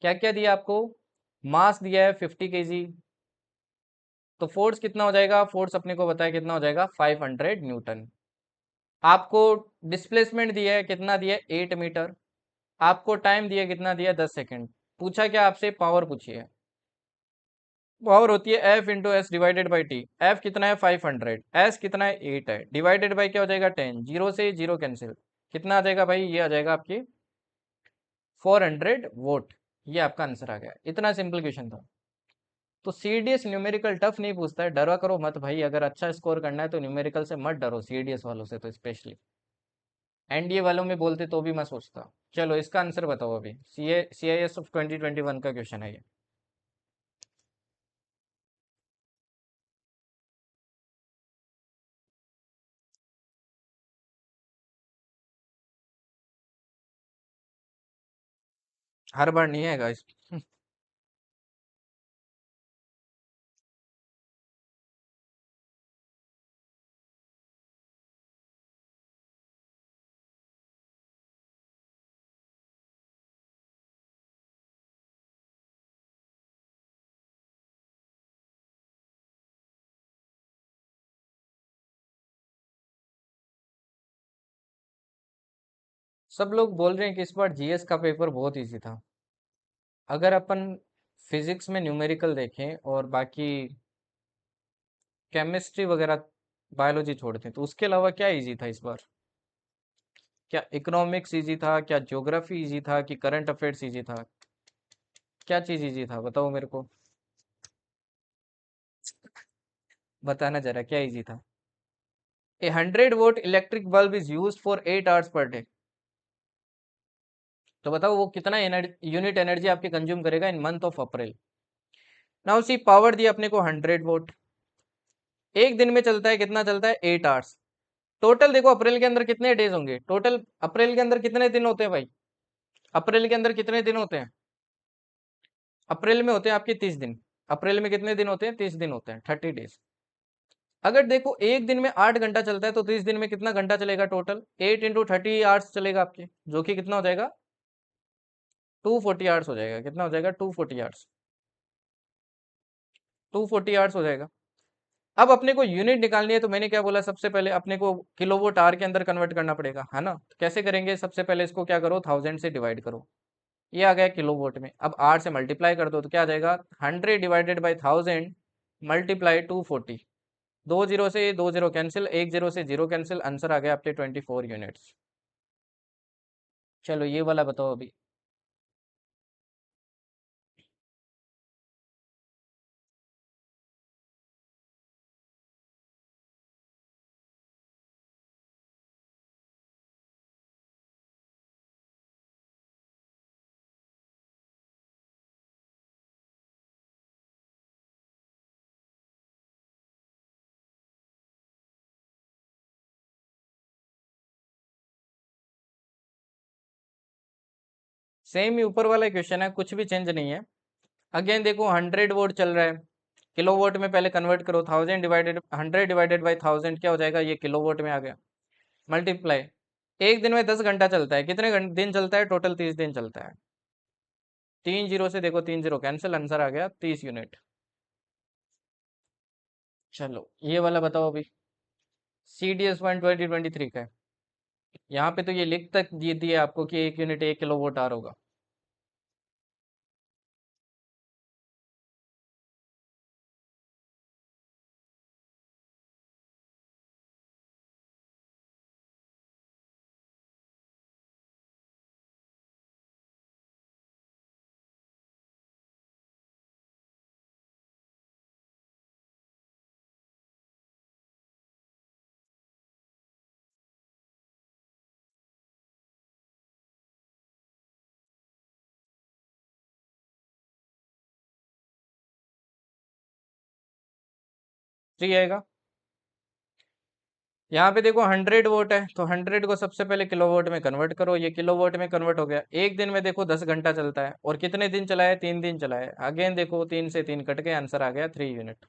क्या क्या दिया आपको? मास दिया है 50 केजी, तो फोर्स कितना हो जाएगा? फोर्स अपने को बताया कितना हो जाएगा, 500 न्यूटन। आपको डिस्प्लेसमेंट दिया है, कितना दिया है, 8 मीटर। आपको टाइम दिया कितना दिया, 10 सेकेंड। पूछा क्या आपसे, पावर पूछी है। पावर होती है F into S divided by T. F कितना है, 500, एस कितना है, 8 है, डिवाइडेड बाई क्या हो जाएगा, 10। जीरो से जीरो कैंसिल, कितना आ जाएगा भाई, ये आ जाएगा आपकी 400 वोट। ये आपका आंसर आ गया, इतना सिंपल क्वेश्चन था। तो सीडीएस न्यूमेरिकल टफ नहीं पूछता है, डरा करो मत भाई, अगर अच्छा स्कोर करना है तो न्यूमेरिकल से मत डरो, सीडीएस वालों से तो स्पेशली। एनडीए वालों में बोलते तो भी मैं सोचता। चलो इसका आंसर बताओ अभी, सीआईएस ऑफ 2021 का क्वेश्चन है ये। हर बार नहीं है गाइस। सब लोग बोल रहे हैं कि इस बार जीएस का पेपर बहुत इजी था। अगर अपन फिजिक्स में न्यूमेरिकल देखें और बाकी केमिस्ट्री वगैरह, बायोलॉजी छोड़ते हैं, तो उसके अलावा क्या इजी था इस बार? क्या इकोनॉमिक्स इजी था, क्या ज्योग्राफी इजी था, कि करंट अफेयर्स इजी था? क्या चीज इजी था बताओ मेरे को, बताना जरा क्या इजी था। A 100 watt electric bulb is use for 8 hours per day. तो बताओ वो कितना यूनिट एनर्जी आपकी कंज्यूम करेगा in month of April. Now see power दी अपने को 100 वोट, एक दिन में चलता है, कितना चलता है, 8 आवर्स। टोटल देखो अप्रैल के अंदर कितने डेज होंगे, टोटल अप्रैल के अंदर कितने दिन होते हैं भाई? अप्रैल के अंदर कितने दिन होते हैं? अप्रैल में होते हैं आपके 30 दिन। अप्रैल में कितने दिन होते हैं, 30 दिन होते हैं, 30 डेज। अगर देखो एक दिन में 8 घंटा चलता है, तो 30 दिन में कितना घंटा चलेगा टोटल, 8 इंटू 30 आवर्स चलेगा आपके, जो कि कितना हो जाएगा, 240 आवर्स हो जाएगा। कितना हो जाएगा, 240 आवर्स। 240 आवर्स हो जाएगा। अब अपने को यूनिट निकालनी है, तो मैंने क्या बोला, सबसे पहले अपने को किलोवोट आवर के अंदर कन्वर्ट करना पड़ेगा, है ना? तो कैसे करेंगे, सबसे पहले इसको क्या करो, 1000 से डिवाइड करो। ये आ गया किलोवोट में। अब आर से मल्टीप्लाई कर दो तो क्या आ जाएगा, 100 डिवाइडेड बाई 1000 मल्टीप्लाई 240। दो जीरो से दो जीरो कैंसिल, एक जीरो से जीरो कैंसिल, आंसर आ गया आपके 24 यूनिट्स। चलो ये वाला बताओ अभी। सेम ही ऊपर वाला क्वेश्चन है, कुछ भी चेंज नहीं है। अगेन देखो 100 वोट चल रहा है, किलो वोट में पहले कन्वर्ट करो, 1000 डिवाइडेड बाई 1000 क्या हो जाएगा, ये किलो वोट में आ गया। मल्टीप्लाई, एक दिन में 10 घंटा चलता है, कितने दिन चलता है टोटल, 30 दिन चलता है। तीन जीरो से देखो, तीन जीरो कैंसिल, आंसर आ गया 30 यूनिट। चलो ये वाला बताओ अभी, CDS 1 2023 का है। यहाँ पे तो ये लिख तक दिए दिए आपको कि 1 यूनिट 1 किलो वोट आवर होगा। 3 आएगा। यहाँ पे देखो 100 वोट है, तो 100 को सबसे पहले किलोवाट में कन्वर्ट करो, ये किलोवाट में कन्वर्ट हो गया। एक दिन में देखो 10 घंटा चलता है, और कितने दिन चला है, 3 दिन चला है। अगेन देखो 3 से 3 कट के आंसर आ गया 3 यूनिट।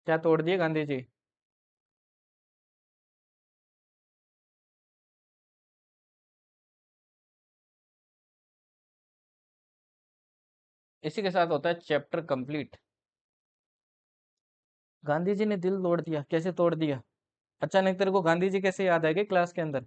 क्या तोड़ दिए गांधी जी? इसी के साथ होता है चैप्टर कंप्लीट। गांधी जी ने दिल तोड़ दिया, कैसे तोड़ दिया? अचानक तेरे को गांधी जी कैसे याद आ गए क्लास के अंदर?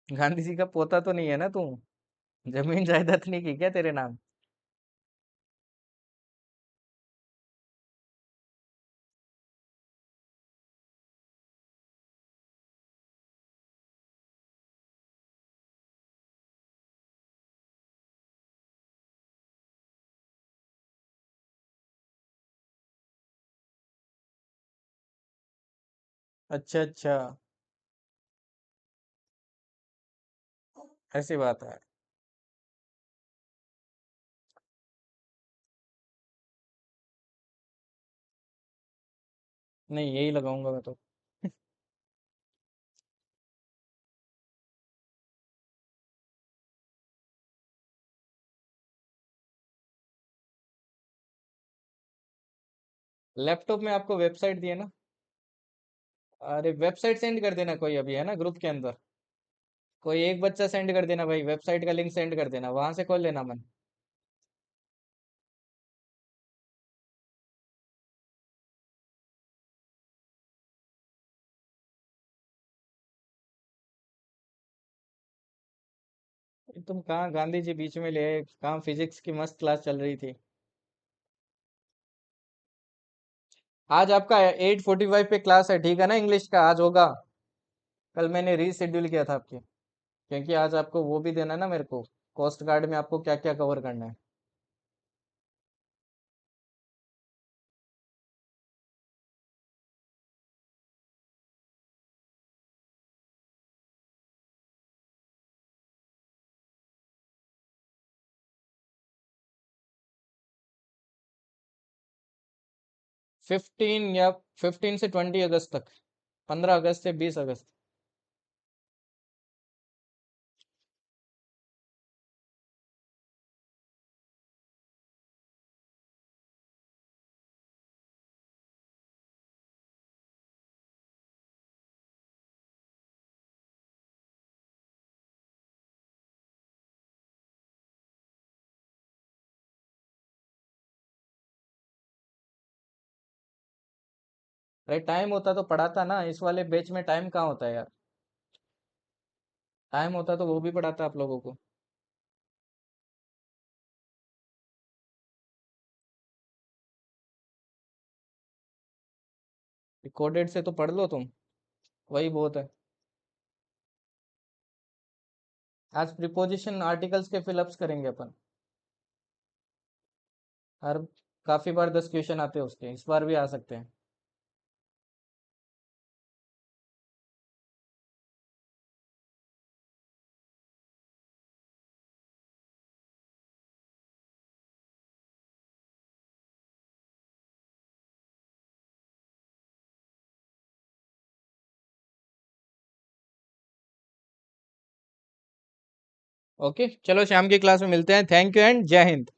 गांधी जी का पोता तो नहीं है ना तू? जमीन जायदाद नहीं की क्या तेरे नाम? अच्छा अच्छा, ऐसी बात है। नहीं, यही लगाऊंगा मैं तो। लैपटॉप में आपको वेबसाइट दी है ना? अरे वेबसाइट सेंड कर देना कोई, अभी है ना ग्रुप के अंदर। कोई एक बच्चा सेंड कर देना भाई, वेबसाइट का लिंक सेंड कर देना, वहां से खोल लेना मन। तुम कहाँ गांधी जी बीच में ले आए? कहाँ फिजिक्स की मस्त क्लास चल रही थी। आज आपका 8:45 पे क्लास है, ठीक है ना? इंग्लिश का आज होगा। कल मैंने रीशेड्यूल किया था आपके, क्योंकि आज आपको वो भी देना है ना मेरे को, कोस्ट गार्ड में आपको क्या क्या कवर करना है। फिफ्टीन या 15 से 20 अगस्त तक। 15 अगस्त से 20 अगस्त। अरे टाइम होता तो पढ़ाता ना, इस वाले बैच में टाइम कहाँ होता है यार? टाइम होता तो वो भी पढ़ाता आप लोगों को। कोडेड से तो पढ़ लो तुम, वही बहुत है। आज प्रीपोजिशन आर्टिकल्स के फिलअप्स करेंगे अपन। हर काफी बार 10 क्वेश्चन आते हैं उसके, इस बार भी आ सकते हैं। ओके, चलो शाम की क्लास में मिलते हैं। थैंक यू एंड जय हिंद।